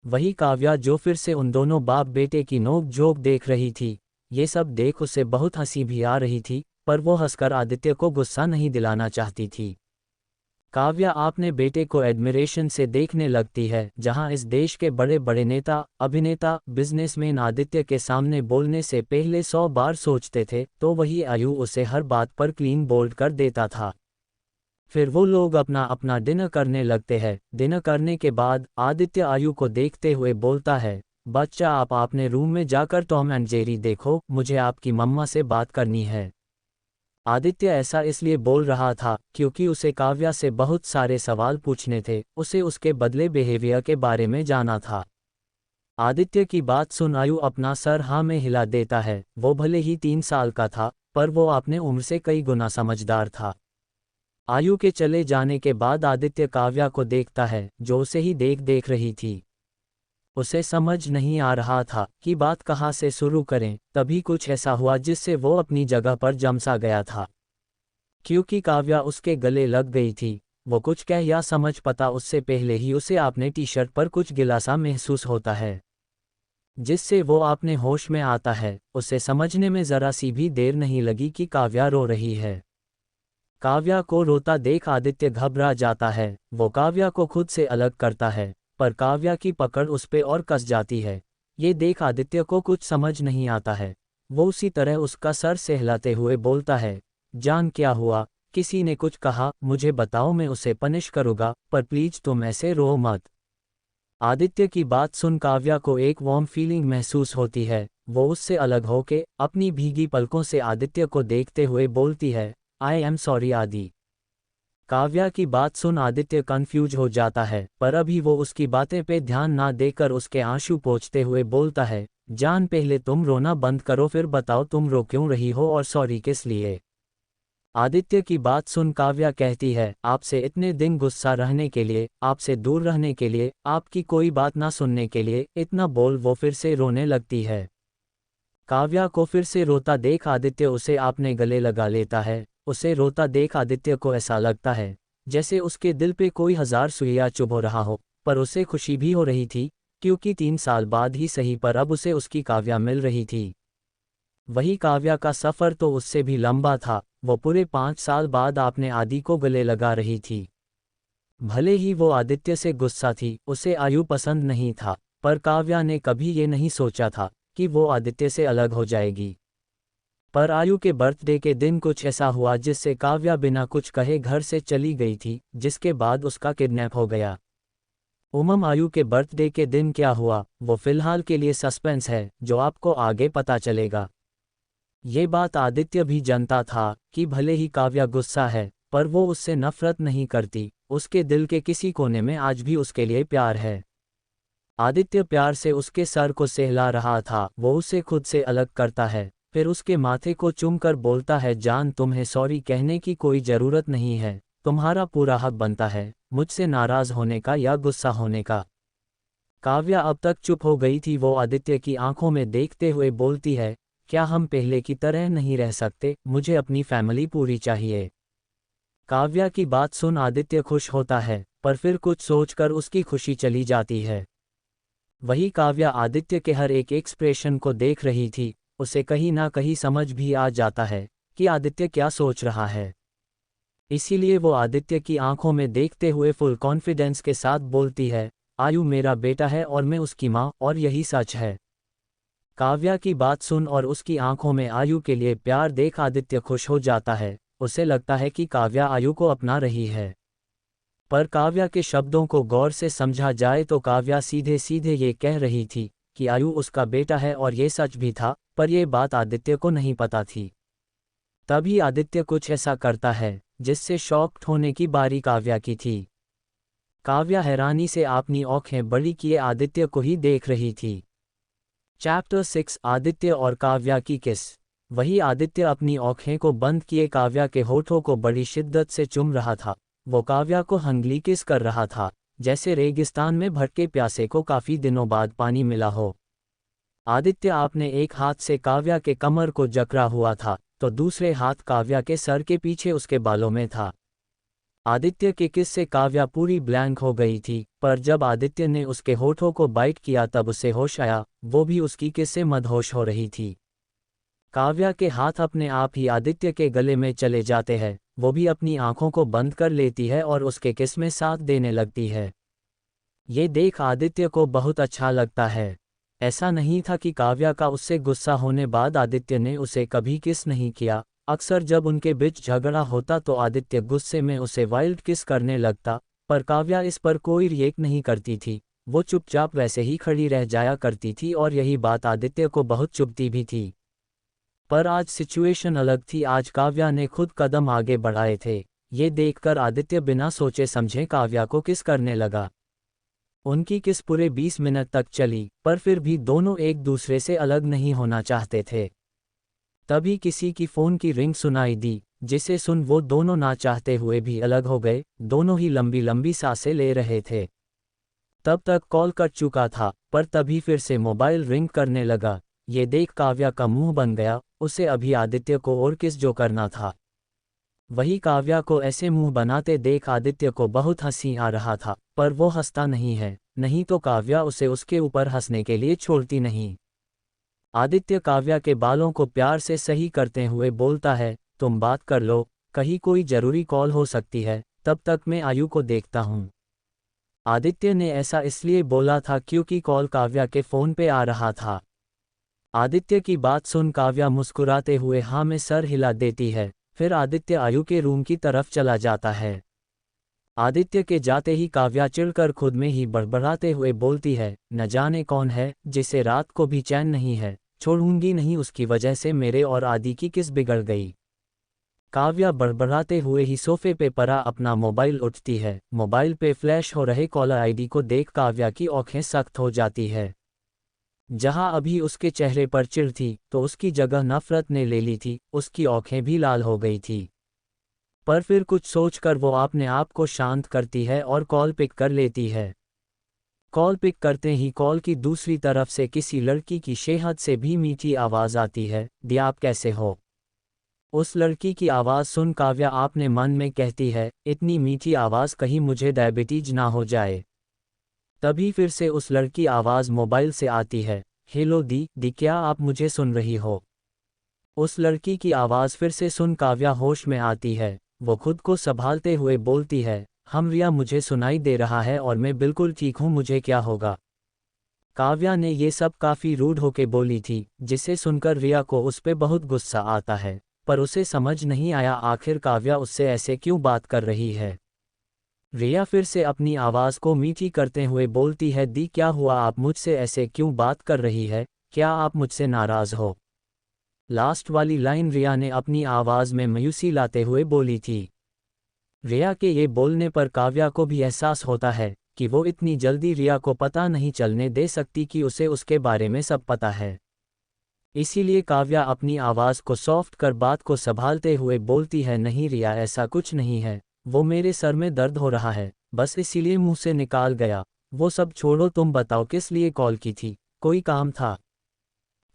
वही काव्या जो फिर से उन दोनों बाप बेटे की नोक झोंक देख रही थी, ये सब देख उसे बहुत हंसी भी आ रही थी, पर वो हंसकर आदित्य को गुस्सा नहीं दिलाना चाहती थी। काव्या अपने बेटे को एडमिरेशन से देखने लगती है। जहां इस देश के बड़े बड़े नेता, अभिनेता, बिजनेसमैन आदित्य के सामने बोलने से पहले 100 बार सोचते थे, तो वही आयु उसे हर बात पर क्लीन बोल्ड कर देता था। फिर वो लोग अपना अपना डिनर करने लगते हैं। डिनर करने के बाद आदित्य आयु को देखते हुए बोलता है, बच्चा आप अपने रूम में जाकर टॉम एंड जेरी देखो, मुझे आपकी मम्मा से बात करनी है। आदित्य ऐसा इसलिए बोल रहा था क्योंकि उसे काव्या से बहुत सारे सवाल पूछने थे, उसे उसके बदले बिहेवियर के बारे में जाना था। आदित्य की बात सुन आयु अपना सर हाँ में हिला देता है। वो भले ही 3 साल का था, पर वो अपने उम्र से कई गुना समझदार था। आयु के चले जाने के बाद आदित्य काव्या को देखता है, जो उसे ही देख रही थी। उसे समझ नहीं आ रहा था कि बात कहाँ से शुरू करें। तभी कुछ ऐसा हुआ जिससे वो अपनी जगह पर जम सा गया था। क्योंकि काव्या उसके गले लग गई थी। वो कुछ कह या समझ पता उससे पहले ही उसे अपने टी शर्ट पर कुछ गिला सा महसूस होता है, जिससे वो अपने होश में आता है। उसे समझने में जरा सी भी देर नहीं लगी कि काव्या रो रही है। काव्या को रोता देख आदित्य घबरा जाता है। वो काव्या को खुद से अलग करता है, पर काव्या की पकड़ उस पे और कस जाती है। ये देख आदित्य को कुछ समझ नहीं आता है। वो उसी तरह उसका सर सहलाते हुए बोलता है, जान क्या हुआ? किसी ने कुछ कहा? मुझे बताओ, मैं उसे पनिश करूँगा, पर प्लीज तुम ऐसे रो मत। आदित्य की बात सुन काव्या को एक वार्म फीलिंग महसूस होती है। वो उससे अलग होके अपनी भीगी पलकों से आदित्य को देखते हुए बोलती है, आई एम सॉरी आदि। काव्या की बात सुन आदित्य कंफ्यूज हो जाता है, पर अभी वो उसकी बातें पे ध्यान ना देकर उसके आंसू पोंछते हुए बोलता है, जान पहले तुम रोना बंद करो, फिर बताओ तुम रो क्यों रही हो और सॉरी किस लिए। आदित्य की बात सुन काव्या कहती है, आपसे इतने दिन गुस्सा रहने के लिए, आपसे दूर रहने के लिए, आपकी कोई बात ना सुनने के लिए। इतना बोल वो फिर से रोने लगती है। काव्या को फिर से रोता देख आदित्य उसे अपने गले लगा लेता है। उसे रोता देख आदित्य को ऐसा लगता है जैसे उसके दिल पे कोई 1000 सुइयां चुभ रहा हो, पर उसे खुशी भी हो रही थी, क्योंकि 3 साल बाद ही सही पर अब उसे उसकी काव्या मिल रही थी। वही काव्या का सफ़र तो उससे भी लंबा था। वो पूरे 5 साल बाद अपने आदि को गले लगा रही थी। भले ही वो आदित्य से गुस्सा थी, उसे आयु पसंद नहीं था, पर काव्या ने कभी ये नहीं सोचा था कि वो आदित्य से अलग हो जाएगी। पर आयु के बर्थडे के दिन कुछ ऐसा हुआ जिससे काव्या बिना कुछ कहे घर से चली गई थी, जिसके बाद उसका किडनैप हो गया। आयु के बर्थडे के दिन क्या हुआ, वो फिलहाल के लिए सस्पेंस है, जो आपको आगे पता चलेगा। ये बात आदित्य भी जानता था कि भले ही काव्या गुस्सा है, पर वो उससे नफरत नहीं करती। उसके दिल के किसी कोने में आज भी उसके लिए प्यार है। आदित्य प्यार से उसके सर को सहला रहा था। वो उसे खुद से अलग करता है, फिर उसके माथे को चूमकर बोलता है, जान तुम्हें सॉरी कहने की कोई ज़रूरत नहीं है। तुम्हारा पूरा हक बनता है मुझसे नाराज़ होने का या गुस्सा होने का। काव्या अब तक चुप हो गई थी। वो आदित्य की आंखों में देखते हुए बोलती है, क्या हम पहले की तरह नहीं रह सकते? मुझे अपनी फैमिली पूरी चाहिए। काव्या की बात सुन आदित्य खुश होता है, पर फिर कुछ सोचकर उसकी खुशी चली जाती है। वही काव्या आदित्य के हर एक एक्सप्रेशन को देख रही थी। उसे कहीं ना कहीं समझ भी आ जाता है कि आदित्य क्या सोच रहा है। इसीलिए वो आदित्य की आंखों में देखते हुए फुल कॉन्फिडेंस के साथ बोलती है, आयु मेरा बेटा है और मैं उसकी माँ, और यही सच है। काव्या की बात सुन और उसकी आंखों में आयु के लिए प्यार देख आदित्य खुश हो जाता है। उसे लगता है कि काव्या आयु को अपना रही है। पर काव्या के शब्दों को गौर से समझा जाए तो काव्या सीधे सीधे ये कह रही थी कि आयु उसका बेटा है, और ये सच भी था, पर यह बात आदित्य को नहीं पता थी। तभी आदित्य कुछ ऐसा करता है जिससे शॉक्ड होने की बारी काव्या की थी। काव्या हैरानी से अपनी आंखें बड़ी किए आदित्य को ही देख रही थी। चैप्टर 6 आदित्य और काव्या की किस। वही आदित्य अपनी आंखें को बंद किए काव्या के होठों को बड़ी शिद्दत से चूम रहा था। वो काव्या को हंगली किस कर रहा था, जैसे रेगिस्तान में भटके प्यासे को काफी दिनों बाद पानी मिला हो। आदित्य अपने एक हाथ से काव्या के कमर को जकड़ा हुआ था, तो दूसरे हाथ काव्या के सर के पीछे उसके बालों में था। आदित्य के किस से काव्या पूरी ब्लैंक हो गई थी, पर जब आदित्य ने उसके होठों को बाइट किया तब उसे होश आया। वो भी उसकी किस से मदहोश हो रही थी। काव्या के हाथ अपने आप ही आदित्य के गले में चले जाते हैं, वो भी अपनी आंखों को बंद कर लेती है और उसके किस में साथ देने लगती है। ये देख आदित्य को बहुत अच्छा लगता है। ऐसा नहीं था कि काव्या का उससे गुस्सा होने बाद आदित्य ने उसे कभी किस नहीं किया। अक्सर जब उनके बीच झगड़ा होता तो आदित्य गुस्से में उसे वाइल्ड किस करने लगता, पर काव्या इस पर कोई रिएक्ट नहीं करती थी। वो चुपचाप वैसे ही खड़ी रह जाया करती थी और यही बात आदित्य को बहुत चुभती भी थी। पर आज सिचुएशन अलग थी। आज काव्या ने खुद कदम आगे बढ़ाए थे। ये देखकर आदित्य बिना सोचे समझे काव्या को किस करने लगा। उनकी किस पूरे 20 मिनट तक चली, पर फिर भी दोनों एक दूसरे से अलग नहीं होना चाहते थे। तभी किसी की फ़ोन की रिंग सुनाई दी, जिसे सुन वो दोनों ना चाहते हुए भी अलग हो गए। दोनों ही लंबी लंबी सांसें ले रहे थे। तब तक कॉल कट चुका था, पर तभी फिर से मोबाइल रिंग करने लगा। ये देख काव्या का मुंह बन गया। उसे अभी आदित्य को और किस जो करना था। वही काव्या को ऐसे मुंह बनाते देख आदित्य को बहुत हंसी आ रहा था, पर वो हंसता नहीं है, नहीं तो काव्या उसे उसके ऊपर हंसने के लिए छोड़ती नहीं। आदित्य काव्या के बालों को प्यार से सही करते हुए बोलता है, तुम बात कर लो, कहीं कोई जरूरी कॉल हो सकती है, तब तक मैं आयु को देखता हूँ। आदित्य ने ऐसा इसलिए बोला था क्योंकि कॉल काव्या के फ़ोन पे आ रहा था। आदित्य की बात सुन काव्या मुस्कुराते हुए हाँ में सर हिला देती है। फिर आदित्य आयु के रूम की तरफ चला जाता है। आदित्य के जाते ही काव्या चिढ़कर खुद में ही बड़बड़ाते हुए बोलती है, न जाने कौन है जिसे रात को भी चैन नहीं है, छोड़ूंगी नहीं उसकी वजह से मेरे और आदि की किस बिगड़ गई। काव्या बड़बड़ाते हुए ही सोफे पे पड़ा अपना मोबाइल उठती है। मोबाइल पे फ्लैश हो रहे कॉलर आईडी को देख काव्या की आंखें सख्त हो जाती है। जहां अभी उसके चेहरे पर चिढ़ थी, तो उसकी जगह नफरत ने ले ली थी। उसकी आंखें भी लाल हो गई थी। पर फिर कुछ सोचकर वो अपने आप को शांत करती है और कॉल पिक कर लेती है। कॉल पिक करते ही कॉल की दूसरी तरफ से किसी लड़की की सेहत से भी मीठी आवाज़ आती है, दी आप कैसे हो। उस लड़की की आवाज़ सुन काव्या आपने मन में कहती है, इतनी मीठी आवाज़ कहीं मुझे डायबिटीज ना हो जाए। तभी फिर से उस लड़की आवाज़ मोबाइल से आती है, हेलो दी क्या आप मुझे सुन रही हो। उस लड़की की आवाज़ फिर से सुन काव्या होश में आती है। वो खुद को संभालते हुए बोलती है, हम रिया मुझे सुनाई दे रहा है और मैं बिल्कुल ठीक हूँ, मुझे क्या होगा। काव्या ने ये सब काफ़ी रूड होके बोली थी, जिसे सुनकर रिया को उस पे बहुत गुस्सा आता है, पर उसे समझ नहीं आया आखिर काव्या उससे ऐसे क्यों बात कर रही है। रिया फिर से अपनी आवाज़ को मीठी करते हुए बोलती है, दी क्या हुआ, आप मुझसे ऐसे क्यों बात कर रही है, क्या आप मुझसे नाराज़ हो। लास्ट वाली लाइन रिया ने अपनी आवाज़ में मायूसी लाते हुए बोली थी। रिया के ये बोलने पर काव्या को भी एहसास होता है कि वो इतनी जल्दी रिया को पता नहीं चलने दे सकती कि उसे उसके बारे में सब पता है। इसीलिए काव्या अपनी आवाज़ को सॉफ्ट कर बात को संभालते हुए बोलती है, नहीं रिया ऐसा कुछ नहीं है, वो मेरे सर में दर्द हो रहा है, बस इसीलिए मुंह से निकाल गया। वो सब छोड़ो, तुम बताओ किस लिए कॉल की थी, कोई काम था।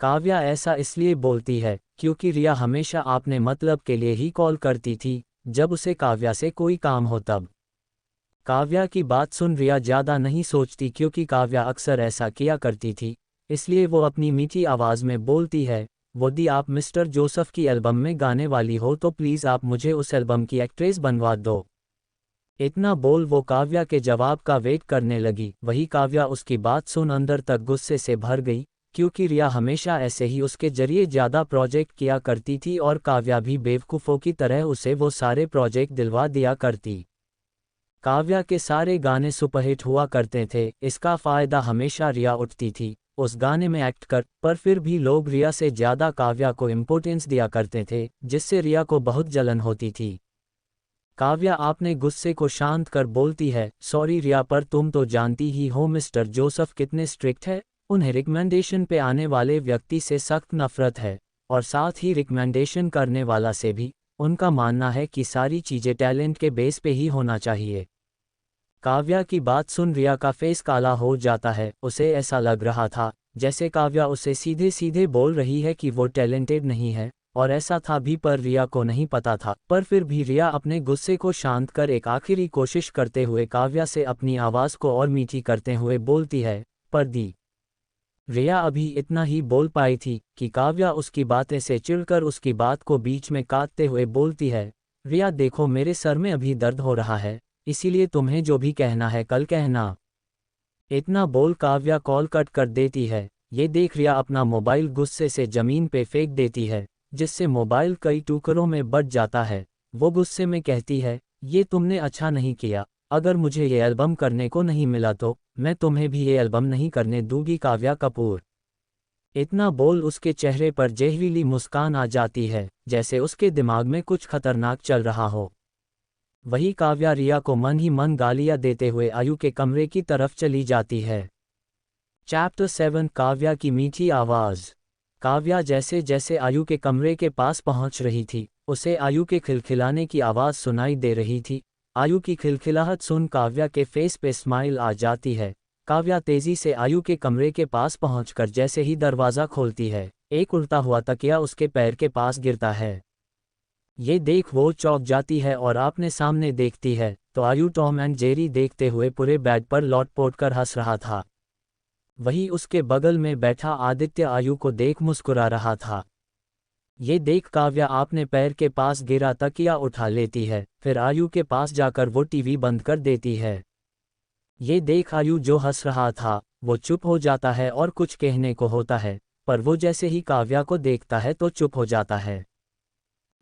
काव्या ऐसा इसलिए बोलती है क्योंकि रिया हमेशा आपने मतलब के लिए ही कॉल करती थी, जब उसे काव्या से कोई काम हो तब। काव्या की बात सुन रिया ज़्यादा नहीं सोचती क्योंकि काव्या अक्सर ऐसा किया करती थी, इसलिए वो अपनी मीठी आवाज़ में बोलती है, वो दी आप मिस्टर जोसेफ की एल्बम में गाने वाली हो तो प्लीज़ आप मुझे उस एल्बम की एक्ट्रेस बनवा दो। इतना बोल वो काव्या के जवाब का वेट करने लगी। वही काव्या उसकी बात सुन अंदर तक गुस्से से भर गई, क्योंकि रिया हमेशा ऐसे ही उसके जरिए ज़्यादा प्रोजेक्ट किया करती थी और काव्या भी बेवकूफ़ों की तरह उसे वो सारे प्रोजेक्ट दिलवा दिया करती। काव्या के सारे गाने सुपरहिट हुआ करते थे, इसका फ़ायदा हमेशा रिया उठती थी उस गाने में एक्ट कर, पर फिर भी लोग रिया से ज़्यादा काव्या को इम्पोर्टेंस दिया करते थे, जिससे रिया को बहुत जलन होती थी। काव्या आपने गुस्से को शांत कर बोलती है, सॉरी रिया, पर तुम तो जानती ही हो मिस्टर जोसेफ कितने स्ट्रिक्ट है, उन्हें रिकमेंडेशन पे आने वाले व्यक्ति से सख्त नफरत है, और साथ ही रिकमेंडेशन करने वाला से भी। उनका मानना है कि सारी चीज़ें टैलेंट के बेस पे ही होना चाहिए। काव्या की बात सुन रिया का फेस काला हो जाता है। उसे ऐसा लग रहा था जैसे काव्या उसे सीधे सीधे बोल रही है कि वो टैलेंटेड नहीं है, और ऐसा था भी, पर रिया को नहीं पता था। पर फिर भी रिया अपने गुस्से को शांत कर एक आखिरी कोशिश करते हुए काव्या से अपनी आवाज़ को और मीठी करते हुए बोलती है, पर दी रिया अभी इतना ही बोल पाई थी कि काव्या उसकी बातें से चिढ़कर उसकी बात को बीच में काटते हुए बोलती है, रिया देखो मेरे सर में अभी दर्द हो रहा है, इसीलिए तुम्हें जो भी कहना है कल कहना। इतना बोल काव्या कॉल कट कर देती है। ये देख रिया अपना मोबाइल गुस्से से जमीन पे फेंक देती है, जिससे मोबाइल कई टुकड़ों में बट जाता है। वो गुस्से में कहती है, ये तुमने अच्छा नहीं किया, अगर मुझे ये एल्बम करने को नहीं मिला तो मैं तुम्हें भी ये एल्बम नहीं करने दूंगी। काव्या कपूर। इतना बोल उसके चेहरे पर जहरीली मुस्कान आ जाती है, जैसे उसके दिमाग में कुछ खतरनाक चल रहा हो। वही काव्या रिया को मन ही मन गालियां देते हुए आयु के कमरे की तरफ चली जाती है। चैप्टर 7 काव्या की मीठी आवाज़। काव्या जैसे जैसे आयु के कमरे के पास पहुंच रही थी, उसे आयु के खिलखिलाने की आवाज़ सुनाई दे रही थी। आयु की खिलखिलाहट सुन काव्या के फेस पे स्माइल आ जाती है। काव्या तेजी से आयु के कमरे के पास पहुंचकर जैसे ही दरवाज़ा खोलती है, एक उल्टा हुआ तकिया उसके पैर के पास गिरता है। ये देख वो चौंक जाती है और आपने सामने देखती है तो आयु टॉम एंड जेरी देखते हुए पूरे बेड पर लौट पोट कर हंस रहा था। वही उसके बगल में बैठा आदित्य आयु को देख मुस्कुरा रहा था। ये देख काव्या आपने पैर के पास गिरा तकिया उठा लेती है, फिर आयु के पास जाकर वो टीवी बंद कर देती है। ये देख आयु जो हंस रहा था वो चुप हो जाता है और कुछ कहने को होता है, पर वो जैसे ही काव्या को देखता है तो चुप हो जाता है।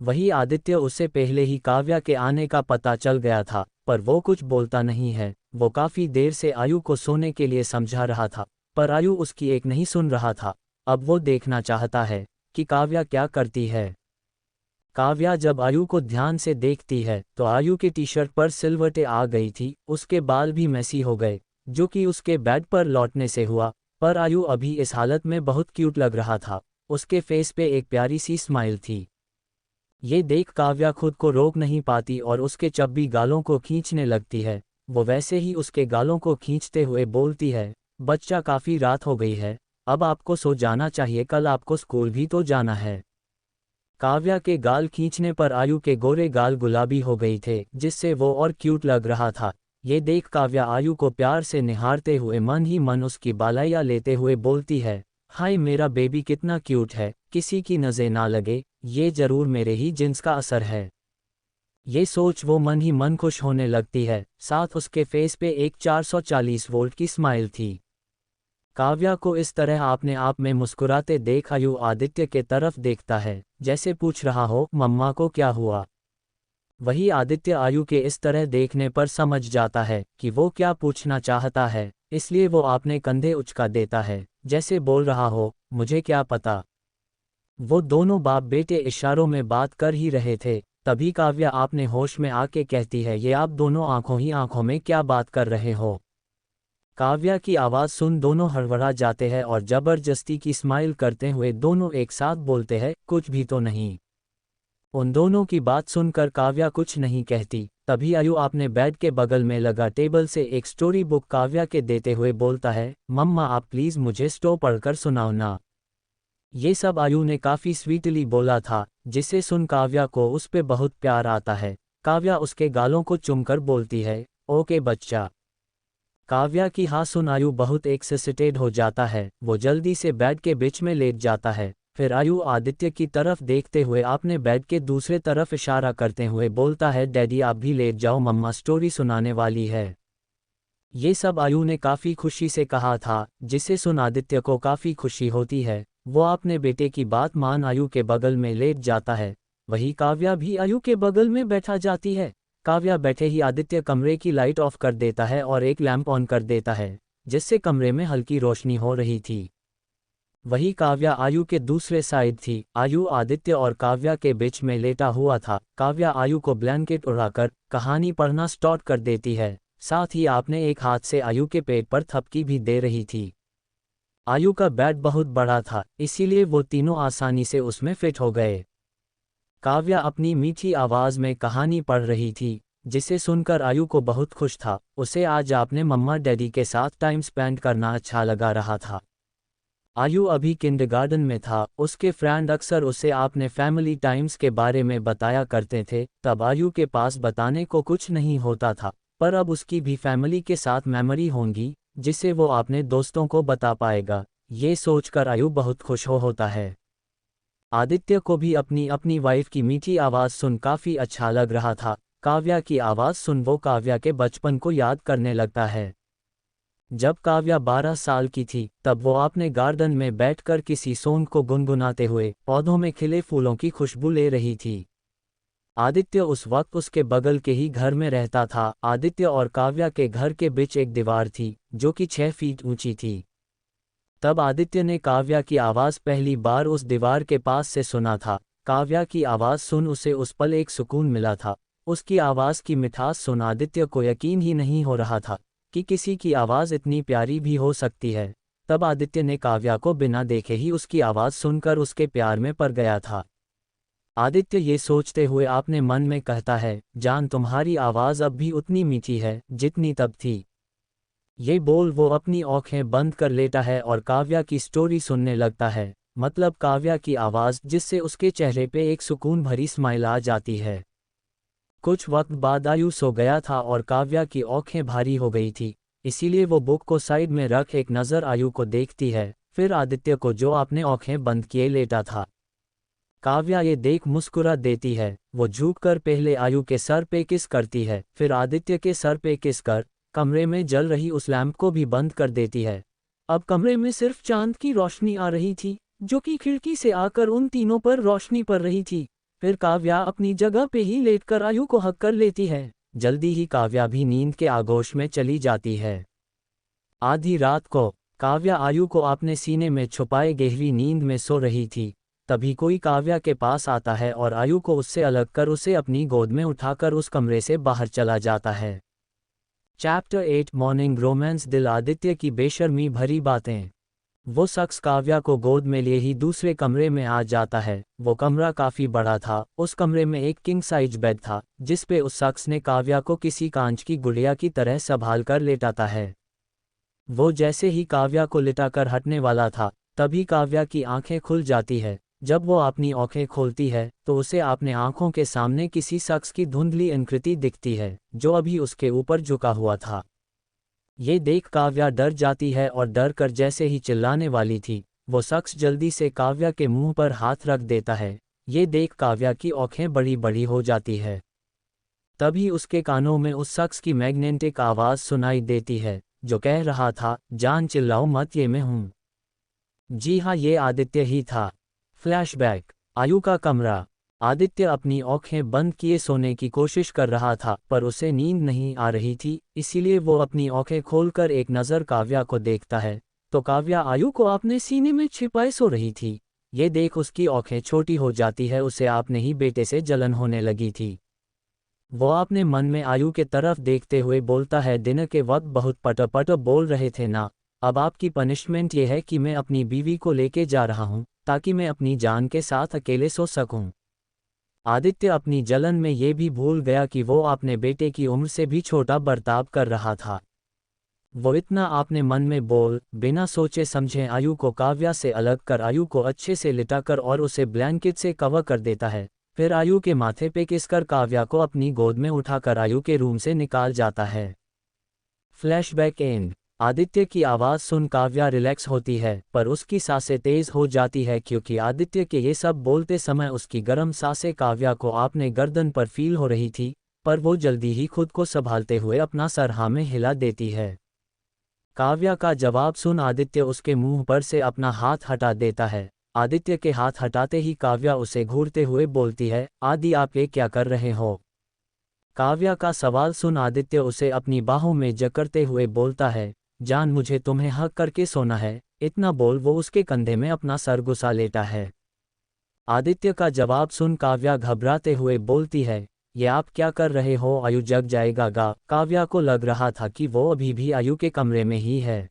वही आदित्य उससे पहले ही काव्या के आने का पता चल गया था, पर वो कुछ बोलता नहीं है। वो काफ़ी देर से आयु को सोने के लिए समझा रहा था, पर आयु उसकी एक नहीं सुन रहा था। अब वो देखना चाहता है कि काव्या क्या करती है। काव्या जब आयु को ध्यान से देखती है तो आयु के टी शर्ट पर सिलवटें आ गई थी, उसके बाल भी मैसी हो गए, जो कि उसके बेड पर लौटने से हुआ। पर आयु अभी इस हालत में बहुत क्यूट लग रहा था, उसके फेस पे एक प्यारी सी स्माइल थी। ये देख काव्या खुद को रोक नहीं पाती और उसके चब्बी गालों को खींचने लगती है। वो वैसे ही उसके गालों को खींचते हुए बोलती है, बच्चा काफ़ी रात हो गई है, अब आपको सो जाना चाहिए, कल आपको स्कूल भी तो जाना है। काव्या के गाल खींचने पर आयु के गोरे गाल गुलाबी हो गई थे, जिससे वो और क्यूट लग रहा था। ये देख काव्या आयु को प्यार से निहारते हुए मन ही मन उसकी बालाइयाँ लेते हुए बोलती है, हाय मेरा बेबी कितना क्यूट है, किसी की नज़र ना लगे, ये जरूर मेरे ही जिन्स का असर है। ये सोच वो मन ही मन खुश होने लगती है, साथ उसके फेस पे एक 440 वोल्ट की स्माइल थी। काव्या को इस तरह अपने आप में मुस्कुराते देख आयु आदित्य के तरफ देखता है, जैसे पूछ रहा हो मम्मा को क्या हुआ। वही आदित्य आयु के इस तरह देखने पर समझ जाता है कि वो क्या पूछना चाहता है, इसलिए वो अपने कंधे उचका देता है, जैसे बोल रहा हो मुझे क्या पता। वो दोनों बाप बेटे इशारों में बात कर ही रहे थे, तभी काव्या आपने होश में आके कहती है, ये आप दोनों आंखों ही आंखों में क्या बात कर रहे हो। काव्या की आवाज़ सुन दोनों हड़बड़ा जाते हैं और जबरदस्ती की स्माइल करते हुए दोनों एक साथ बोलते हैं, कुछ भी तो नहीं। उन दोनों की बात सुनकर काव्या कुछ नहीं कहती, तभी आयु अपने बेड के बगल में लगा टेबल से एक स्टोरी बुक काव्या के देते हुए बोलता है, मम्मा आप प्लीज़ मुझे स्टोरी पढ़कर सुनाओ ना। ये सब आयु ने काफ़ी स्वीटली बोला था, जिसे सुन काव्या को उस पे बहुत प्यार आता है। काव्या उसके गालों को चूमकर बोलती है, ओके बच्चा। काव्या की हाँ सुन आयु बहुत एक्साइटेड हो जाता है, वो जल्दी से बेड के बीच में लेट जाता है। फिर आयु आदित्य की तरफ देखते हुए अपने बेड के दूसरे तरफ इशारा करते हुए बोलता है, डैडी आप भी लेट जाओ, मम्मा स्टोरी सुनाने वाली है। ये सब आयु ने काफ़ी खुशी से कहा था, जिसे सुन आदित्य को काफ़ी खुशी होती है। वो अपने बेटे की बात मान आयु के बगल में लेट जाता है। वही काव्या भी आयु के बगल में बैठा जाती है। काव्या बैठे ही आदित्य कमरे की लाइट ऑफ कर देता है और एक लैंप ऑन कर देता है, जिससे कमरे में हल्की रोशनी हो रही थी। वही काव्या आयु के दूसरे साइड थी। आयु आदित्य और काव्या के बीच में लेटा हुआ था। काव्या आयु को ब्लैंकेट उड़ाकर कहानी पढ़ना स्टार्ट कर देती है, साथ ही आपने एक हाथ से आयु के पेट पर थपकी भी दे रही थी। आयु का बेड बहुत बड़ा था, इसीलिए वो तीनों आसानी से उसमें फिट हो गए। काव्या अपनी मीठी आवाज़ में कहानी पढ़ रही थी, जिसे सुनकर आयु को बहुत खुश था। उसे आज अपने मम्मा डैडी के साथ टाइम स्पेंड करना अच्छा लगा रहा था। आयु अभी किंडरगार्टन में था, उसके फ्रेंड अक्सर उसे अपने फैमिली टाइम्स के बारे में बताया करते थे। तब आयु के पास बताने को कुछ नहीं होता था, पर अब उसकी भी फैमिली के साथ मेमोरी होंगी, जिसे वो अपने दोस्तों को बता पाएगा। ये सोचकर आयु बहुत खुश होता है। आदित्य को भी अपनी अपनी वाइफ की मीठी आवाज़ सुन काफ़ी अच्छा लग रहा था। काव्या की आवाज़ सुन वो काव्या के बचपन को याद करने लगता है। जब काव्या 12 साल की थी तब वो अपने गार्डन में बैठकर किसी सॉन्ग को गुनगुनाते हुए पौधों में खिले फूलों की खुशबू ले रही थी। आदित्य उस वक्त उसके बगल के ही घर में रहता था। आदित्य और काव्या के घर के बीच एक दीवार थी जो कि 6 फीट ऊंची थी। तब आदित्य ने काव्या की आवाज़ पहली बार उस दीवार के पास से सुना था। काव्या की आवाज़ सुन उसे उस पल एक सुकून मिला था। उसकी आवाज़ की मिठास सुन आदित्य को यकीन ही नहीं हो रहा था कि किसी की आवाज़ इतनी प्यारी भी हो सकती है। तब आदित्य ने काव्या को बिना देखे ही उसकी आवाज़ सुनकर उसके प्यार में पड़ गया था। आदित्य ये सोचते हुए अपने मन में कहता है, जान तुम्हारी आवाज़ अब भी उतनी मीठी है जितनी तब थी। ये बोल वो अपनी आंखें बंद कर लेता है और काव्या की स्टोरी सुनने लगता है। मतलब काव्या की आवाज़ जिससे उसके चेहरे पे एक सुकून भरी स्माइल आ जाती है। कुछ वक्त बाद आयु सो गया था और काव्या की आंखें भारी हो गई थी। इसीलिए वो बुक को साइड में रख एक नज़र आयु को देखती है, फिर आदित्य को जो अपने आंखें बंद किए लेटा था। काव्या ये देख मुस्कुरा देती है। वो झुककर पहले आयु के सर पे किस करती है, फिर आदित्य के सर पे किस कर कमरे में जल रही उस लैंप को भी बंद कर देती है। अब कमरे में सिर्फ चांद की रोशनी आ रही थी जो कि खिड़की से आकर उन तीनों पर रोशनी पड़ रही थी। फिर काव्या अपनी जगह पे ही लेटकर आयु को हक कर लेती है। जल्दी ही काव्या भी नींद के आगोश में चली जाती है। आधी रात को काव्या आयु को अपने सीने में छुपाए गहरी नींद में सो रही थी। तभी कोई काव्या के पास आता है और आयु को उससे अलग कर उसे अपनी गोद में उठाकर उस कमरे से बाहर चला जाता है। Chapter 8 morning romance. दिल आदित्य की बेशर्मी भरी बातें। वो शख्स काव्या को गोद में लिए ही दूसरे कमरे में आ जाता है। वो कमरा काफ़ी बड़ा था। उस कमरे में एक किंग साइज बेड था जिस पे उस शख्स ने काव्या को किसी कांच की गुड़िया की तरह संभाल कर लेटाता है। वो जैसे ही काव्या को लिटाकर हटने वाला था तभी काव्या की आंखें खुल जाती है। जब वो अपनी आंखें खोलती है तो उसे अपने आंखों के सामने किसी शख्स की धुंधली आकृति दिखती है जो अभी उसके ऊपर झुका हुआ था। ये देख काव्या डर जाती है और डर कर जैसे ही चिल्लाने वाली थी वो शख्स जल्दी से काव्या के मुंह पर हाथ रख देता है। ये देख काव्या की आंखें बड़ी बड़ी हो जाती है। तभी उसके कानों में उस शख्स की मैग्नेटिक आवाज़ सुनाई देती है जो कह रहा था, जान चिल्लाओ मत, ये मैं हूँ। जी हाँ, ये आदित्य ही था। फ्लैशबैक। आयु का कमरा। आदित्य अपनी आंखें बंद किए सोने की कोशिश कर रहा था पर उसे नींद नहीं आ रही थी। इसीलिए वो अपनी आंखें खोलकर एक नज़र काव्या को देखता है तो काव्या आयु को अपने सीने में छिपाए सो रही थी। ये देख उसकी आंखें छोटी हो जाती है। उसे अपने ही बेटे से जलन होने लगी थी। वो अपने मन में आयु के तरफ देखते हुए बोलता है, दिन के वक्त बहुत पट बोल रहे थे ना। अब आपकी पनिशमेंट ये है कि मैं अपनी बीवी को लेके जा रहा हूँ ताकि मैं अपनी जान के साथ अकेले सो सकूं। आदित्य अपनी जलन में ये भी भूल गया कि वो अपने बेटे की उम्र से भी छोटा बर्ताव कर रहा था। वो इतना अपने मन में बोल बिना सोचे समझे आयु को काव्या से अलग कर आयु को अच्छे से लिटाकर और उसे ब्लैंकेट से कवर कर देता है। फिर आयु के माथे पे किसकर काव्या को अपनी गोद में उठाकर आयु के रूम से निकाल जाता है। Flashback and. आदित्य की आवाज़ सुन काव्या रिलैक्स होती है पर उसकी सांसें तेज हो जाती है क्योंकि आदित्य के ये सब बोलते समय उसकी गर्म सांसें काव्या को अपने गर्दन पर फील हो रही थी। पर वो जल्दी ही खुद को संभालते हुए अपना सर हाँ में हिला देती है। काव्या का जवाब सुन आदित्य उसके मुंह पर से अपना हाथ हटा देता है। आदित्य के हाथ हटाते ही काव्या उसे घूरते हुए बोलती है, आदि आप ये क्या कर रहे हो। काव्या का सवाल सुन आदित्य उसे अपनी बाहों में जकड़ते हुए बोलता है, जान मुझे तुम्हें हक करके सोना है। इतना बोल वो उसके कंधे में अपना सर घुसा लेता है। आदित्य का जवाब सुन काव्या घबराते हुए बोलती है, ये आप क्या कर रहे हो, आयु जग जाएगा गा। काव्या को लग रहा था कि वो अभी भी आयु के कमरे में ही है।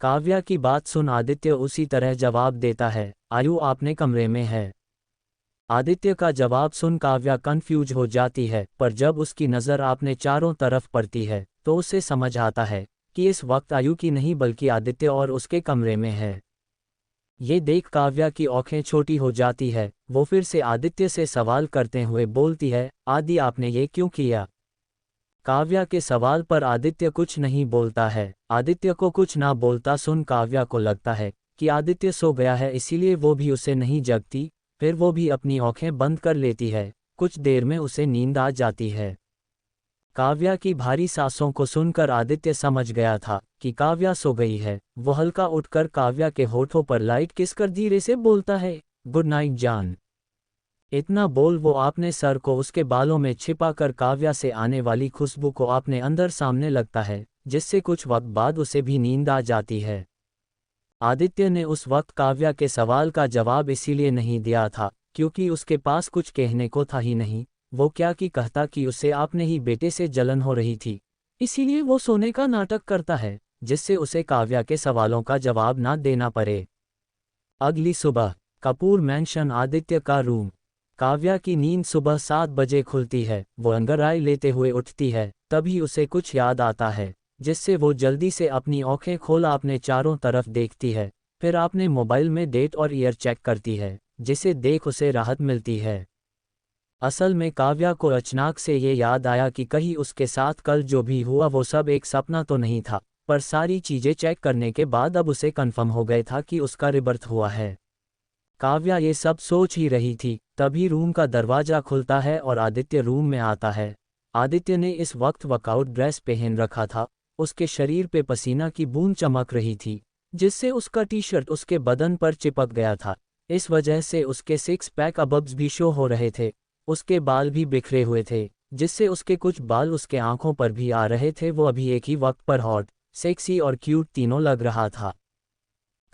काव्या की बात सुन आदित्य उसी तरह जवाब देता है, आयु आपने कमरे में है। आदित्य का जवाब सुन काव्या कंफ्यूज हो जाती है पर जब उसकी नज़र आपने चारों तरफ पड़ती है तो उसे समझ आता है कि इस वक्त आयु की नहीं बल्कि आदित्य और उसके कमरे में है। ये देख काव्या की आंखें छोटी हो जाती है। वो फिर से आदित्य से सवाल करते हुए बोलती है, आदि आपने ये क्यों किया। काव्या के सवाल पर आदित्य कुछ नहीं बोलता है। आदित्य को कुछ ना बोलता सुन काव्या को लगता है कि आदित्य सो गया है, इसीलिए वो भी उसे नहीं जगती। फिर वो भी अपनी आंखें बंद कर लेती है। कुछ देर में उसे नींद आ जाती है। काव्या की भारी सांसों को सुनकर आदित्य समझ गया था कि काव्या सो गई है। वो हल्का उठकर काव्या के होठों पर लाइट किस कर धीरे से बोलता है, गुड नाइट जान। इतना बोल वो अपने सर को उसके बालों में छिपाकर काव्या से आने वाली खुशबू को अपने अंदर सामने लगता है, जिससे कुछ वक्त बाद उसे भी नींद आ जाती है। आदित्य ने उस वक्त काव्या के सवाल का जवाब इसीलिए नहीं दिया था क्योंकि उसके पास कुछ कहने को था ही नहीं। वो क्या की कहता कि उसे अपने ही बेटे से जलन हो रही थी, इसीलिए वो सोने का नाटक करता है जिससे उसे काव्या के सवालों का जवाब ना देना पड़े। अगली सुबह कपूर मैंशन, आदित्य का रूम। काव्या की नींद सुबह 7 बजे खुलती है। वो अंगड़ाई लेते हुए उठती है, तभी उसे कुछ याद आता है जिससे वो जल्दी से अपनी आंखें खोला अपने चारों तरफ देखती है। फिर अपने मोबाइल में डेट और ईयर चेक करती है, जिसे देख उसे राहत मिलती है। असल में काव्या को अचानक से ये याद आया कि कहीं उसके साथ कल जो भी हुआ वो सब एक सपना तो नहीं था। पर सारी चीज़ें चेक करने के बाद अब उसे कंफर्म हो गया था कि उसका रिबर्थ हुआ है। काव्या ये सब सोच ही रही थी, तभी रूम का दरवाज़ा खुलता है और आदित्य रूम में आता है। आदित्य ने इस वक्त वर्कआउट ड्रेस पहन रखा था। उसके शरीर पे पसीना की बूंद चमक रही थी, जिससे उसका टी शर्ट उसके बदन पर चिपक गया था। इस वजह से उसके 6 पैक अबब्स भी शो हो रहे थे। उसके बाल भी बिखरे हुए थे, जिससे उसके कुछ बाल उसके आंखों पर भी आ रहे थे। वो अभी एक ही वक्त पर हॉट, सेक्सी और क्यूट तीनों लग रहा था।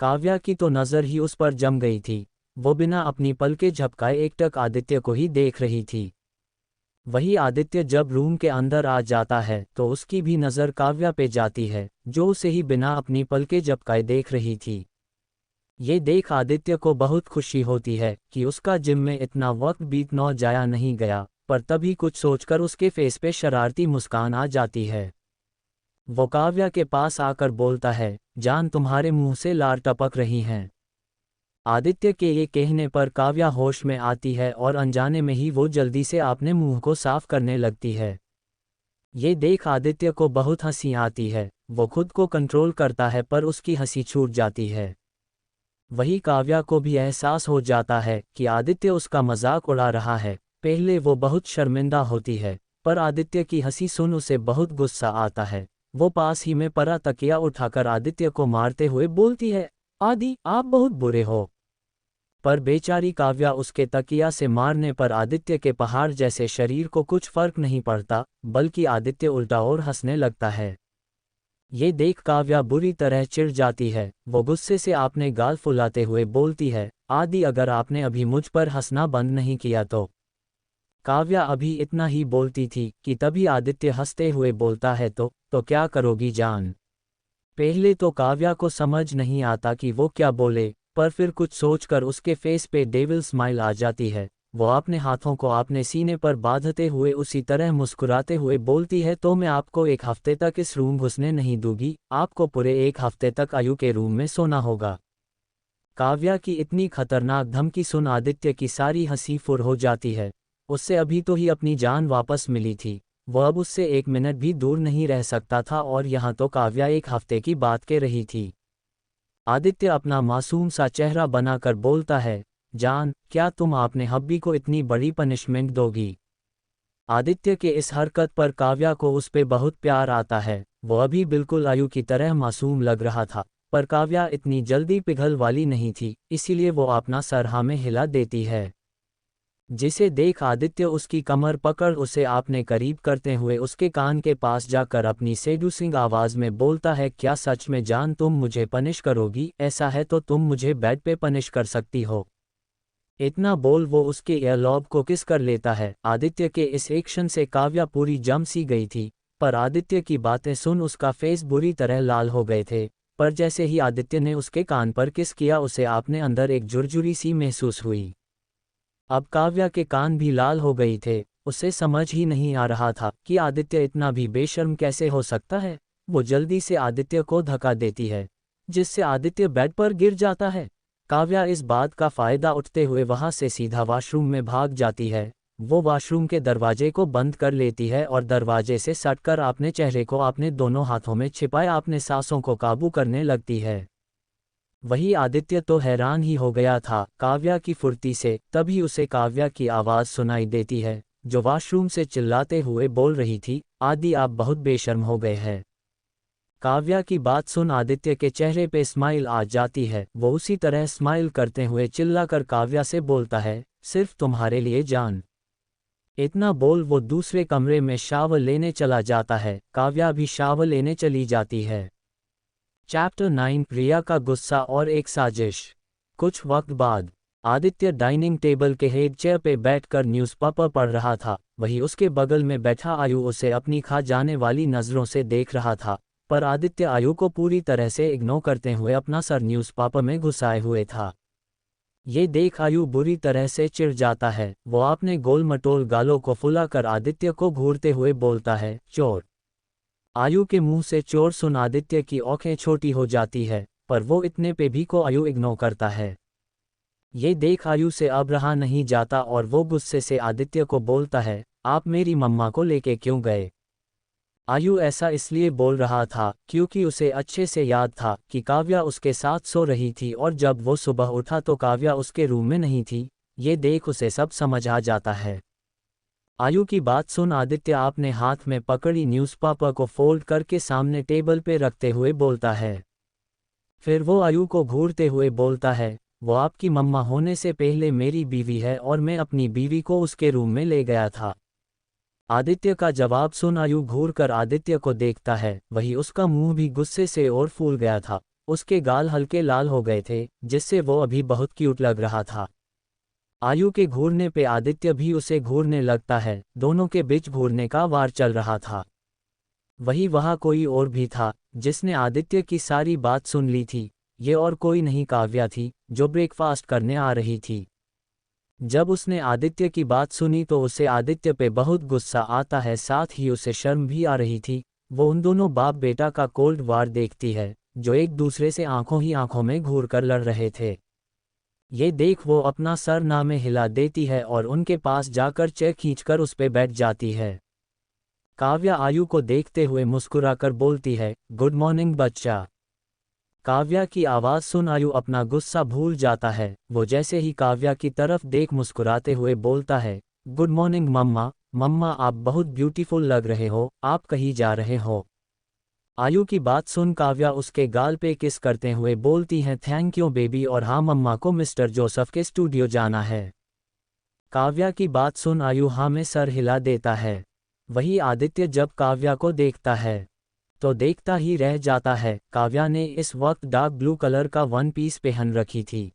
काव्या की तो नज़र ही उस पर जम गई थी। वो बिना अपनी पलकें झपकाए एकटक आदित्य को ही देख रही थी। वही आदित्य जब रूम के अंदर आ जाता है तो उसकी भी नज़र काव्या पे जाती है, जो उसे ही बिना अपनी पलकें झपकाए देख रही थी। ये देख आदित्य को बहुत खुशी होती है कि उसका जिम में इतना वक्त बीत न जाया नहीं गया, पर तभी कुछ सोचकर उसके फेस पे शरारती मुस्कान आ जाती है। वो काव्या के पास आकर बोलता है, जान तुम्हारे मुंह से लार टपक रही हैं। आदित्य के ये कहने पर काव्या होश में आती है और अनजाने में ही वो जल्दी से अपने मुंह को साफ करने लगती है। ये देख आदित्य को बहुत हंसी आती है। वो खुद को कंट्रोल करता है पर उसकी हंसी छूट जाती है। वही काव्या को भी एहसास हो जाता है कि आदित्य उसका मजाक उड़ा रहा है। पहले वो बहुत शर्मिंदा होती है, पर आदित्य की हंसी सुन उसे बहुत गुस्सा आता है। वो पास ही में पड़ा तकिया उठाकर आदित्य को मारते हुए बोलती है, आदि आप बहुत बुरे हो। पर बेचारी काव्या उसके तकिया से मारने पर आदित्य के पहाड़ जैसे शरीर को कुछ फर्क नहीं पड़ता, बल्कि आदित्य उल्टा और हंसने लगता है। ये देख काव्या बुरी तरह चिढ़ जाती है। वो गुस्से से अपने गाल फुलाते हुए बोलती है, आदि अगर आपने अभी मुझ पर हंसना बंद नहीं किया तो। काव्या अभी इतना ही बोलती थी कि तभी आदित्य हंसते हुए बोलता है, तो क्या करोगी जान। पहले तो काव्या को समझ नहीं आता कि वो क्या बोले, पर फिर कुछ सोचकर उसके फेस पे डेविल स्माइल आ जाती है। वो अपने हाथों को अपने सीने पर बांधते हुए उसी तरह मुस्कुराते हुए बोलती है, तो मैं आपको 1 हफ्ते तक इस रूम घुसने नहीं दूंगी। आपको पूरे 1 हफ्ते तक आयु के रूम में सोना होगा। काव्या की इतनी खतरनाक धमकी सुन आदित्य की सारी हंसी फुर हो जाती है। उससे अभी तो ही अपनी जान वापस मिली थी। वो अब उससे 1 मिनट भी दूर नहीं रह सकता था, और यहाँ तो काव्या 1 हफ्ते की बात कह रही थी। आदित्य अपना मासूम सा चेहरा बनाकर बोलता है, जान क्या तुम अपने हब्बी को इतनी बड़ी पनिशमेंट दोगी। आदित्य के इस हरकत पर काव्या को उस पे बहुत प्यार आता है। वो अभी बिल्कुल आयु की तरह मासूम लग रहा था, पर काव्या इतनी जल्दी पिघल वाली नहीं थी, इसीलिए वो अपना सर हाँ में हिला देती है। जिसे देख आदित्य उसकी कमर पकड़ उसे अपने करीब करते हुए उसके कान के पास जाकर अपनी सेड्यूसिंग आवाज़ में बोलता है, क्या सच में जान तुम मुझे पनिश करोगी। ऐसा है तो तुम मुझे बेड पे पनिश कर सकती हो। इतना बोल वो उसके एयरलॉब को किस कर लेता है। आदित्य के इस एक्शन से काव्या पूरी जम सी गई थी, पर आदित्य की बातें सुन उसका फेस बुरी तरह लाल हो गए थे। पर जैसे ही आदित्य ने उसके कान पर किस किया, उसे अपने अंदर एक झुरझुरी सी महसूस हुई। अब काव्या के कान भी लाल हो गई थे। उसे समझ ही नहीं आ रहा था कि आदित्य इतना भी बेशर्म कैसे हो सकता है। वो जल्दी से आदित्य को धक्का देती है, जिससे आदित्य बेड पर गिर जाता है। काव्या इस बात का फायदा उठते हुए वहां से सीधा वॉशरूम में भाग जाती है। वो वॉशरूम के दरवाजे को बंद कर लेती है और दरवाजे से सटकर अपने चेहरे को अपने दोनों हाथों में छिपाए अपने सांसों को काबू करने लगती है। वही आदित्य तो हैरान ही हो गया था काव्या की फुर्ती से। तभी उसे काव्या की आवाज़ सुनाई देती है, जो वॉशरूम से चिल्लाते हुए बोल रही थी, आदि आप बहुत बेशर्म हो गए हैं। काव्या की बात सुन आदित्य के चेहरे पे स्माइल आ जाती है। वो उसी तरह स्माइल करते हुए चिल्लाकर काव्या से बोलता है, सिर्फ तुम्हारे लिए जान। इतना बोल वो दूसरे कमरे में शावर लेने चला जाता है। काव्या भी शावर लेने चली जाती है। चैप्टर 9 रिया का गुस्सा और एक साजिश। कुछ वक्त बाद आदित्य डाइनिंग टेबल के हेड चेयर पे बैठकर न्यूज़पेपर पढ़ रहा था। वहीं उसके बगल में बैठा आयु उसे अपनी खा जाने वाली नज़रों से देख रहा था, पर आदित्य आयु को पूरी तरह से इग्नोर करते हुए अपना सर न्यूज़पेपर में घुसाए हुए था। ये देख आयु बुरी तरह से चिढ़ जाता है। वो अपने गोल मटोल गालों को फुलाकर आदित्य को घूरते हुए बोलता है, चोर। आयु के मुंह से चोर सुन आदित्य की आंखें छोटी हो जाती है, पर वो इतने पे भी को आयु इग्नोर करता है। ये देख आयु से अब रहा नहीं जाता और वो गुस्से से आदित्य को बोलता है, आप मेरी मम्मा को लेके क्यों गए। आयु ऐसा इसलिए बोल रहा था क्योंकि उसे अच्छे से याद था कि काव्या उसके साथ सो रही थी और जब वो सुबह उठा तो काव्या उसके रूम में नहीं थी। ये देख उसे सब समझ आ जाता है। आयु की बात सुन आदित्य अपने हाथ में पकड़ी न्यूज़पेपर को फोल्ड करके सामने टेबल पे रखते हुए बोलता है। फिर वो आयु को घूरते हुए बोलता है, वो आपकी मम्मा होने से पहले मेरी बीवी है और मैं अपनी बीवी को उसके रूम में ले गया था। आदित्य का जवाब सुन आयु घूरकर आदित्य को देखता है। वही उसका मुंह भी गुस्से से और फूल गया था। उसके गाल हल्के लाल हो गए थे, जिससे वो अभी बहुत क्यूट लग रहा था। आयु के घूरने पे आदित्य भी उसे घूरने लगता है। दोनों के बीच घूरने का वार चल रहा था। वही वहाँ कोई और भी था जिसने आदित्य की सारी बात सुन ली थी। ये और कोई नहीं काव्या थी, जो ब्रेकफास्ट करने आ रही थी। जब उसने आदित्य की बात सुनी तो उसे आदित्य पे बहुत गुस्सा आता है, साथ ही उसे शर्म भी आ रही थी। वो उन दोनों बाप बेटा का कोल्ड वार देखती है, जो एक दूसरे से आंखों ही आंखों में घूर कर लड़ रहे थे। ये देख वो अपना सर ना में हिला देती है और उनके पास जाकर चेयर खींचकर उस पे बैठ जाती है। काव्या आयु को देखते हुए मुस्कुराकर बोलती है, गुड मॉर्निंग बच्चा। काव्या की आवाज़ सुन आयु अपना गुस्सा भूल जाता है। वो जैसे ही काव्या की तरफ देख मुस्कुराते हुए बोलता है, गुड मॉर्निंग मम्मा। मम्मा आप बहुत ब्यूटीफुल लग रहे हो, आप कहीं जा रहे हो। आयु की बात सुन काव्या उसके गाल पे किस करते हुए बोलती हैं, थैंक यू बेबी, और हाँ मम्मा को मिस्टर जोसेफ के स्टूडियो जाना है। काव्या की बात सुन आयु हाँ में सर हिला देता है। वही आदित्य जब काव्या को देखता है तो देखता ही रह जाता है। काव्या ने इस वक्त डार्क ब्लू कलर का वन पीस पहन रखी थी,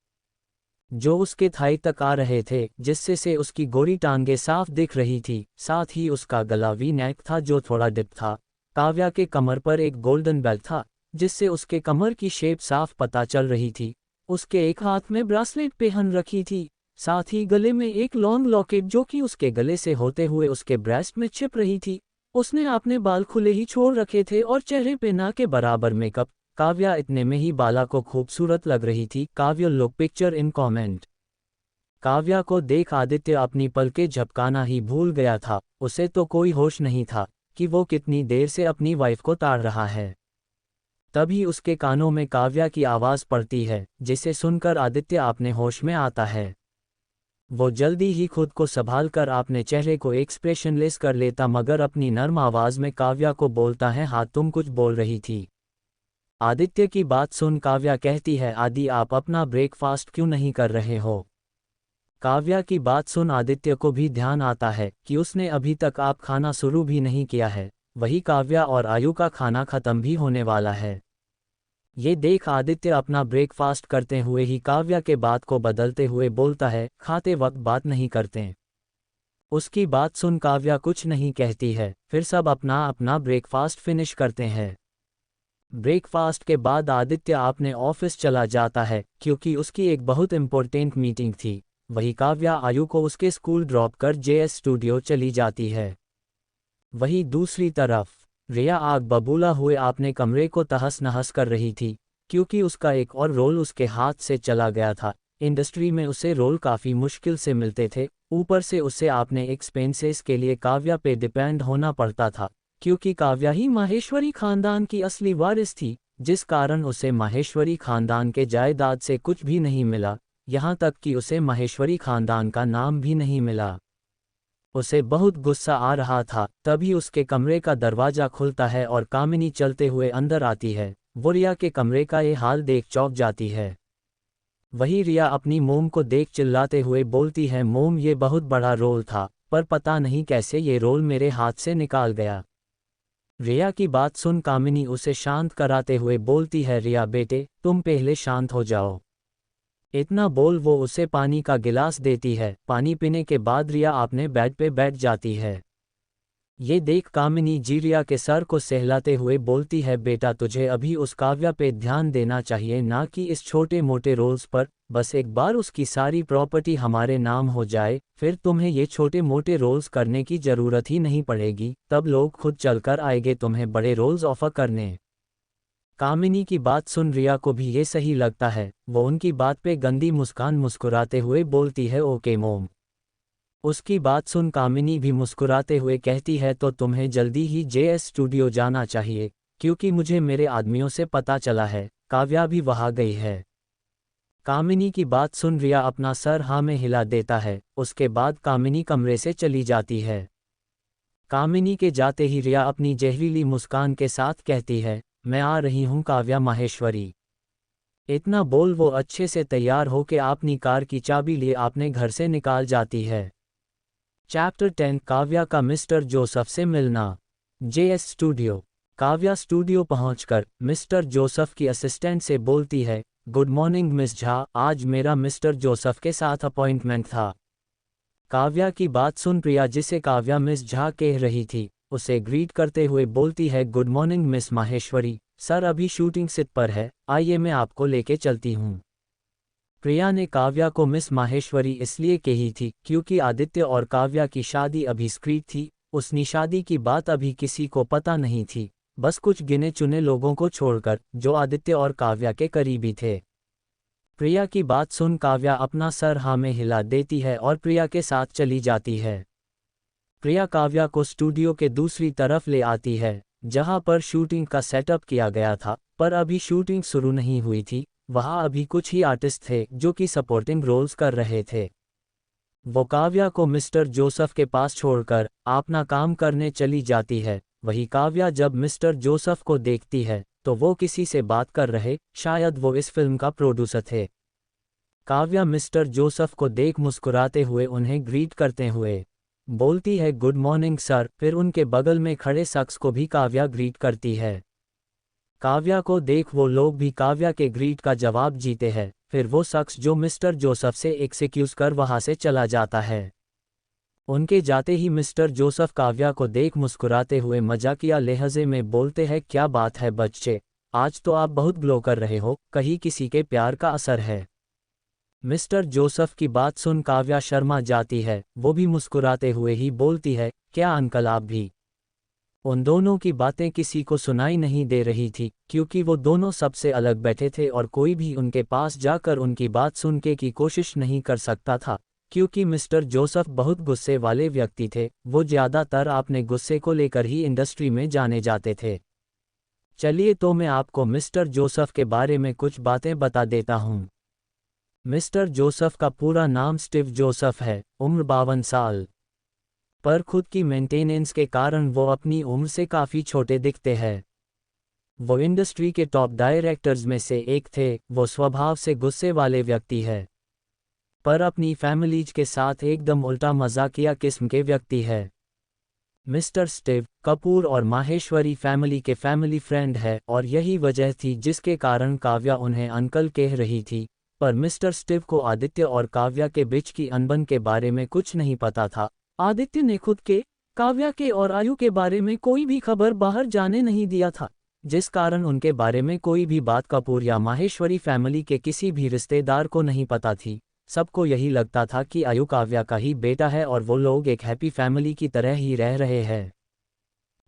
जो उसके थाई तक आ रहे थे, जिससे से उसकी गोरी टांगे साफ दिख रही थी। साथ ही उसका गला वी नेक था जो थोड़ा डिप था। काव्या के कमर पर एक गोल्डन बेल्ट था, जिससे उसके कमर की शेप साफ पता चल रही थी। उसके एक हाथ में ब्रासलेट पहन रखी थी, साथ ही गले में एक लॉन्ग लॉकेट जो कि उसके गले से होते हुए उसके ब्रेस्ट में छिप रही थी। उसने अपने बाल खुले ही छोड़ रखे थे और चेहरे पे ना के बराबर मेकअप। काव्या इतने में ही बाला को खूबसूरत लग रही थी। Kavya look picture in comment. Kavya को देख आदित्य अपनी पलकें झपकाना ही भूल गया था। उसे तो कोई होश नहीं था कि वो कितनी देर से अपनी वाइफ को ताड़ रहा है। तभी उसके कानों में काव्या की आवाज़ पड़ती है, जिसे सुनकर आदित्य अपने होश में आता है। वो जल्दी ही खुद को संभाल कर अपने चेहरे को एक्सप्रेशनलेस कर लेता, मगर अपनी नर्म आवाज़ में काव्या को बोलता है, हाँ तुम कुछ बोल रही थी। आदित्य की बात सुन काव्या कहती है, आदि आप अपना ब्रेकफास्ट क्यों नहीं कर रहे हो। काव्या की बात सुन आदित्य को भी ध्यान आता है कि उसने अभी तक आप खाना शुरू भी नहीं किया है। वही काव्या और आयु का खाना खत्म भी होने वाला है। ये देख आदित्य अपना ब्रेकफास्ट करते हुए ही काव्या के बात को बदलते हुए बोलता है, खाते वक्त बात नहीं करते। उसकी बात सुन काव्या कुछ नहीं कहती है। फिर सब अपना अपना ब्रेकफास्ट फिनिश करते हैं। ब्रेकफास्ट के बाद आदित्य अपने ऑफिस चला जाता है क्योंकि उसकी एक बहुत इंपॉर्टेंट मीटिंग थी। वही काव्या आयु को उसके स्कूल ड्रॉप कर जेएस स्टूडियो चली जाती है। वही दूसरी तरफ रिया आग बबूला हुए अपने कमरे को तहस नहस कर रही थी, क्योंकि उसका एक और रोल उसके हाथ से चला गया था। इंडस्ट्री में उसे रोल काफ़ी मुश्किल से मिलते थे ऊपर से उसे अपने एक्सपेंसेस के लिए काव्या पे डिपेंड होना पड़ता था, क्योंकि काव्या ही माहेश्वरी खानदान की असली वारिस थी, जिस कारण उसे माहेश्वरी खानदान के जायदाद से कुछ भी नहीं मिला, यहाँ तक कि उसे माहेश्वरी खानदान का नाम भी नहीं मिला। उसे बहुत गुस्सा आ रहा था, तभी उसके कमरे का दरवाजा खुलता है और कामिनी चलते हुए अंदर आती है। वो रिया के कमरे का ये हाल देख चौंक जाती है। वही रिया अपनी मोम को देख चिल्लाते हुए बोलती है, मोम ये बहुत बड़ा रोल था, पर पता नहीं कैसे ये रोल मेरे हाथ से निकाल गया। रिया की बात सुन कामिनी उसे शांत कराते हुए बोलती है, रिया बेटे तुम पहले शांत हो जाओ। इतना बोल वो उसे पानी का गिलास देती है। पानी पीने के बाद रिया अपने बेड पे बैठ जाती है। ये देख कामिनी जी रिया के सर को सहलाते हुए बोलती है, बेटा तुझे अभी उस काव्या पे ध्यान देना चाहिए, ना कि इस छोटे मोटे रोल्स पर। बस एक बार उसकी सारी प्रॉपर्टी हमारे नाम हो जाए, फिर तुम्हें ये छोटे मोटे रोल्स करने की ज़रूरत ही नहीं पड़ेगी, तब लोग खुद चलकर आएंगे तुम्हें बड़े रोल्स ऑफर करने। कामिनी की बात सुन रिया को भी ये सही लगता है। वो उनकी बात पे गंदी मुस्कान मुस्कुराते हुए बोलती है, ओके मोम। उसकी बात सुन कामिनी भी मुस्कुराते हुए कहती है, तो तुम्हें जल्दी ही जेएस स्टूडियो जाना चाहिए, क्योंकि मुझे मेरे आदमियों से पता चला है काव्या भी वहां गई है। कामिनी की बात सुन रिया अपना सर हाँ में हिला देता है। उसके बाद कामिनी कमरे से चली जाती है। कामिनी के जाते ही रिया अपनी जहरीली मुस्कान के साथ कहती है, मैं आ रही हूँ काव्या माहेश्वरी। इतना बोल वो अच्छे से तैयार होके अपनी कार की चाबी लिए अपने घर से निकाल जाती है। चैप्टर 10 काव्या का मिस्टर जोसेफ से मिलना। JS studio. काव्या स्टूडियो पहुंचकर मिस्टर जोसेफ की असिस्टेंट से बोलती है, गुड मॉर्निंग मिस झा, आज मेरा मिस्टर जोसेफ के साथ अपॉइंटमेंट था। काव्या की बात सुन प्रिया, जिसे काव्या मिस झा कह रही थी, उसे ग्रीट करते हुए बोलती है, good morning miss Maheshwari, sir अभी शूटिंग सेट पर है, आइए मैं आपको लेके चलती हूँ। प्रिया ने काव्या को मिस माहेश्वरी इसलिए कही थी क्योंकि आदित्य और काव्या की शादी अभी स्क्रीट थी। उसकी शादी की बात अभी किसी को पता नहीं थी, बस कुछ गिने चुने लोगों को छोड़कर, जो आदित्य और काव्या के करीबी थे। प्रिया की बात सुन काव्या अपना सर हाँ में हिला देती है और प्रिया के साथ चली जाती है। प्रिया काव्या को स्टूडियो के दूसरी तरफ ले आती है, जहां पर शूटिंग का सेटअप किया गया था, पर अभी शूटिंग शुरू नहीं हुई थी। वहां अभी कुछ ही आर्टिस्ट थे जो कि सपोर्टिंग रोल्स कर रहे थे। वो काव्या को मिस्टर जोसेफ के पास छोड़कर अपना काम करने चली जाती है। वही काव्या जब मिस्टर जोसेफ को देखती है तो वो किसी से बात कर रहे, शायद वो इस फिल्म का प्रोड्यूसर थे। काव्या मिस्टर जोसेफ को देख मुस्कुराते हुए उन्हें ग्रीट करते हुए बोलती है, गुड मॉर्निंग सर। फिर उनके बगल में खड़े शख्स को भी काव्या ग्रीट करती है। काव्या को देख वो लोग भी काव्या के ग्रीट का जवाब जीते हैं। फिर वो शख्स जो मिस्टर जोसेफ से एक्सक्यूज कर वहां से चला जाता है। उनके जाते ही मिस्टर जोसेफ काव्या को देख मुस्कुराते हुए मजाकिया लहजे में बोलते हैं, क्या बात है बच्चे, आज तो आप बहुत ग्लो कर रहे हो, कहीं किसी के प्यार का असर है। मिस्टर जोसेफ की बात सुन काव्या शर्मा जाती है। वो भी मुस्कुराते हुए ही बोलती है, क्या अंकल आप भी। उन दोनों की बातें किसी को सुनाई नहीं दे रही थी, क्योंकि वो दोनों सबसे अलग बैठे थे और कोई भी उनके पास जाकर उनकी बात सुनने की कोशिश नहीं कर सकता था, क्योंकि मिस्टर जोसेफ बहुत गुस्से वाले व्यक्ति थे। वो ज़्यादातर अपने गुस्से को लेकर ही इंडस्ट्री में जाने जाते थे। चलिए तो मैं आपको मिस्टर जोसेफ के बारे में कुछ बातें बता देता हूँ। मिस्टर जोसेफ का पूरा नाम स्टीव जोसेफ है। उम्र 52 साल। पर खुद की मेंटेनेंस के कारण वो अपनी उम्र से काफ़ी छोटे दिखते हैं। वो इंडस्ट्री के टॉप डायरेक्टर्स में से एक थे। वो स्वभाव से गुस्से वाले व्यक्ति है, पर अपनी फैमिलीज के साथ एकदम उल्टा मजाकिया किस्म के व्यक्ति है। मिस्टर स्टीव कपूर और माहेश्वरी फैमिली के फैमिली फ्रेंड है, और यही वजह थी जिसके कारण काव्या उन्हें अंकल कह रही थी। पर मिस्टर स्टीव को आदित्य और काव्या के बीच की अनबन के बारे में कुछ नहीं पता था। आदित्य ने खुद के, काव्या के और आयु के बारे में कोई भी खबर बाहर जाने नहीं दिया था, जिस कारण उनके बारे में कोई भी बात कपूर या माहेश्वरी फैमिली के किसी भी रिश्तेदार को नहीं पता थी। सबको यही लगता था कि आयु काव्या का ही बेटा है और वो लोग एक हैप्पी फैमिली की तरह ही रह रहे हैं।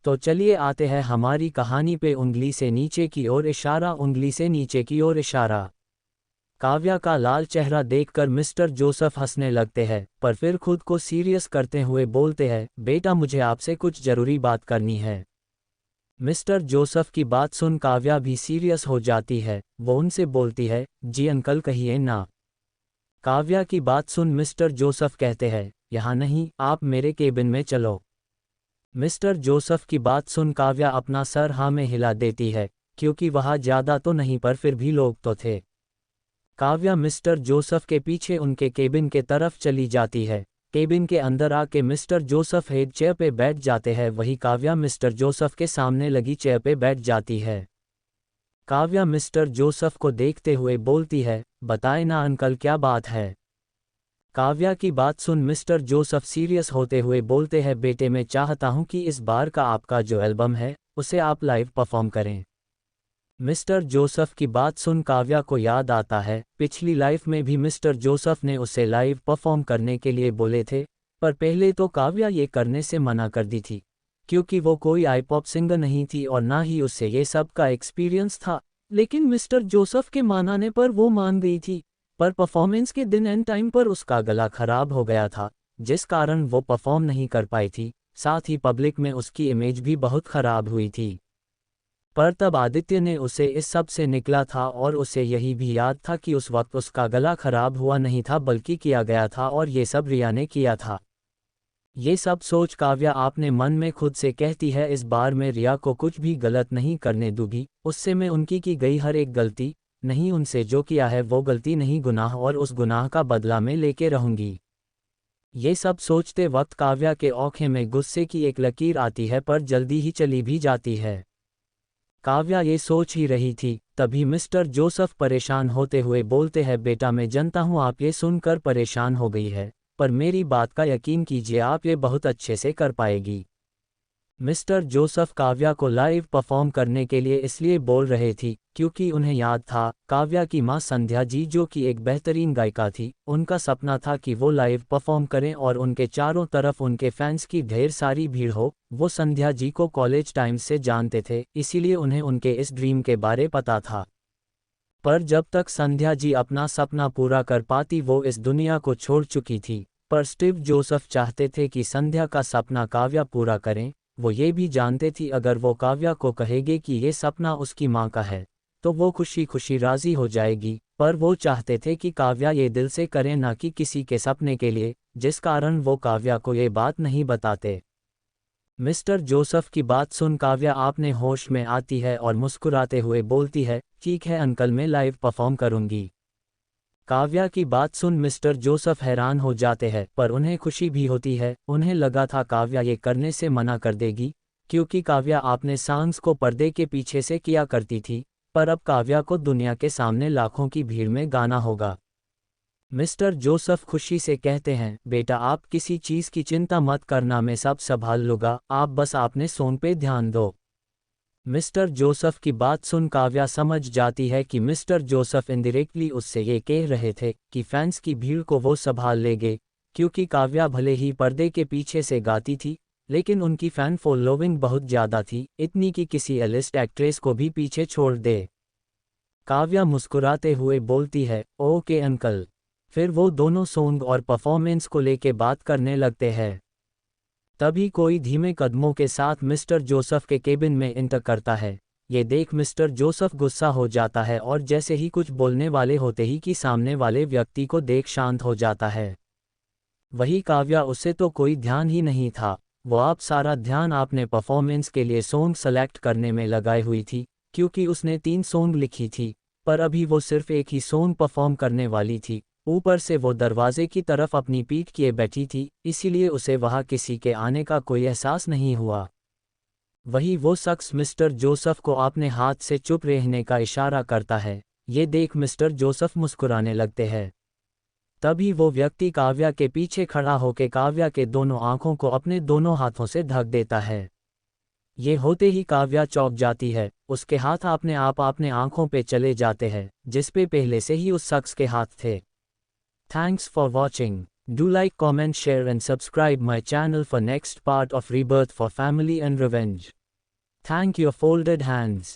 तो चलिए आते हैं हमारी कहानी पे। उंगली से नीचे की ओर इशारा, उंगली से नीचे की ओर इशारा। काव्या का लाल चेहरा देखकर मिस्टर जोसेफ हंसने लगते हैं, पर फिर खुद को सीरियस करते हुए बोलते हैं, बेटा मुझे आपसे कुछ जरूरी बात करनी है। मिस्टर जोसेफ की बात सुन काव्या भी सीरियस हो जाती है। वो उनसे बोलती है, जी अंकल कहिए ना। काव्या की बात सुन मिस्टर जोसेफ कहते हैं, यहाँ नहीं, आप मेरे केबिन में चलो। मिस्टर जोसेफ की बात सुन काव्या अपना सर हाँ में हिला देती है, क्योंकि वहाँ ज़्यादा तो नहीं पर फिर भी लोग तो थे। काव्या मिस्टर जोसेफ के पीछे उनके केबिन के तरफ चली जाती है। केबिन के अंदर आके मिस्टर जोसेफ हेड चेयर पे बैठ जाते हैं, वही काव्या मिस्टर जोसेफ के सामने लगी चेयर पे बैठ जाती है। काव्या मिस्टर जोसेफ को देखते हुए बोलती है, बताए ना अंकल क्या बात है। काव्या की बात सुन मिस्टर जोसेफ सीरियस होते हुए बोलते हैं, बेटे मैं चाहता हूं कि इस बार का आपका जो एल्बम है उसे आप लाइव परफॉर्म करें। मिस्टर जोसेफ की बात सुन काव्या को याद आता है, पिछली लाइफ में भी मिस्टर जोसेफ ने उसे लाइव परफॉर्म करने के लिए बोले थे, पर पहले तो काव्या ये करने से मना कर दी थी, क्योंकि वो कोई आईपॉप सिंगर नहीं थी और ना ही उससे ये सब का एक्सपीरियंस था। लेकिन मिस्टर जोसेफ के मानने पर वो मान गई थी, पर परफॉर्मेंस के दिन एंड टाइम पर उसका गला खराब हो गया था, जिस कारण वो परफॉर्म नहीं कर पाई थी। साथ ही पब्लिक में उसकी इमेज भी बहुत खराब हुई थी। पर तब आदित्य ने उसे इस सब से निकला था और उसे यही भी याद था कि उस वक्त उसका गला खराब हुआ नहीं था बल्कि किया गया था, और ये सब रिया ने किया था। ये सब सोच काव्या आपने मन में खुद से कहती है, इस बार मैं रिया को कुछ भी गलत नहीं करने दूंगी, उससे मैं उनकी की गई हर एक गलती नहीं, उनसे जो किया है वो गलती नहीं गुनाह, और उस गुनाह का बदला में लेके रहूंगी। ये सब सोचते वक्त काव्या के आंखें में गुस्से की एक लकीर आती है, पर जल्दी ही चली भी जाती है। काव्या ये सोच ही रही थी, तभी मिस्टर जोसेफ परेशान होते हुए बोलते हैं, बेटा मैं जानता हूँ आप ये सुनकर परेशान हो गई है, पर मेरी बात का यकीन कीजिए, आप ये बहुत अच्छे से कर पाएगी। मिस्टर जोसेफ काव्या को लाइव परफॉर्म करने के लिए इसलिए बोल रहे थी क्योंकि उन्हें याद था काव्या की मां संध्या जी जो कि एक बेहतरीन गायिका थी, उनका सपना था कि वो लाइव परफॉर्म करें और उनके चारों तरफ उनके फैंस की ढेर सारी भीड़ हो। वो संध्या जी को कॉलेज टाइम से जानते थे, इसीलिए उन्हें उनके इस ड्रीम के बारे पता था। पर जब तक संध्या जी अपना सपना पूरा कर पाती वो इस दुनिया को छोड़ चुकी थी। पर स्टीव जोसेफ चाहते थे कि संध्या का सपना काव्या पूरा करें। वो ये भी जानते थी अगर वो काव्या को कहेगे कि ये सपना उसकी माँ का है तो वो खुशी खुशी राजी हो जाएगी, पर वो चाहते थे कि काव्या ये दिल से करे ना कि किसी के सपने के लिए, जिस कारण वो काव्या को ये बात नहीं बताते। मिस्टर जोसेफ की बात सुन काव्या आपने होश में आती है और मुस्कुराते हुए बोलती है, ठीक है अंकल मैं लाइव परफॉर्म करूंगी। काव्या की बात सुन मिस्टर जोसेफ हैरान हो जाते हैं, पर उन्हें खुशी भी होती है। उन्हें लगा था काव्या ये करने से मना कर देगी, क्योंकि काव्या आपने सॉन्ग्स को पर्दे के पीछे से किया करती थी, पर अब काव्या को दुनिया के सामने लाखों की भीड़ में गाना होगा। मिस्टर जोसेफ खुशी से कहते हैं, बेटा आप किसी चीज़ की चिंता मत करना, मैं सब संभाल लूँगा, आप बस आपने सॉन्ग पे ध्यान दो। मिस्टर जोसेफ की बात सुन काव्या समझ जाती है कि मिस्टर जोसेफ इनडायरेक्टली उससे ये कह रहे थे कि फैंस की भीड़ को वो संभाल लेंगे, क्योंकि काव्या भले ही पर्दे के पीछे से गाती थी, लेकिन उनकी फ़ैन फॉलोइंग बहुत ज़्यादा थी, इतनी कि किसी एलिस्ट एक्ट्रेस को भी पीछे छोड़ दे। काव्या मुस्कुराते हुए बोलती है, ओके अंकल। फिर वो दोनों सॉन्ग और परफॉर्मेंस को लेके बात करने लगते हैं। तभी कोई धीमे कदमों के साथ मिस्टर जोसेफ के केबिन में एंटर करता है। ये देख मिस्टर जोसेफ गुस्सा हो जाता है और जैसे ही कुछ बोलने वाले होते ही कि सामने वाले व्यक्ति को देख शांत हो जाता है। वही काव्या, उसे तो कोई ध्यान ही नहीं था, वो आप सारा ध्यान आपने परफॉर्मेंस के लिए सॉन्ग सेलेक्ट करने में लगाई हुई थी, क्योंकि उसने 3 सॉन्ग लिखी थी, पर अभी वो सिर्फ एक ही सॉन्ग परफॉर्म करने वाली थी। ऊपर से वो दरवाजे की तरफ अपनी पीठ किए बैठी थी, इसीलिए उसे वहाँ किसी के आने का कोई एहसास नहीं हुआ। वही वो शख्स मिस्टर जोसेफ को अपने हाथ से चुप रहने का इशारा करता है। ये देख मिस्टर जोसेफ मुस्कुराने लगते हैं। तभी वो व्यक्ति काव्या के पीछे खड़ा होकर काव्या के दोनों आंखों को अपने दोनों हाथों से ढक देता है। ये होते ही काव्या चौंक जाती है, उसके हाथ अपने आप अपने आंखों पे चले जाते हैं, जिसपे पहले से ही उस शख्स के हाथ थे। Thanks for watching. Do like, comment, share and subscribe my channel for next part of Rebirth for Family and Revenge. Thank your folded hands.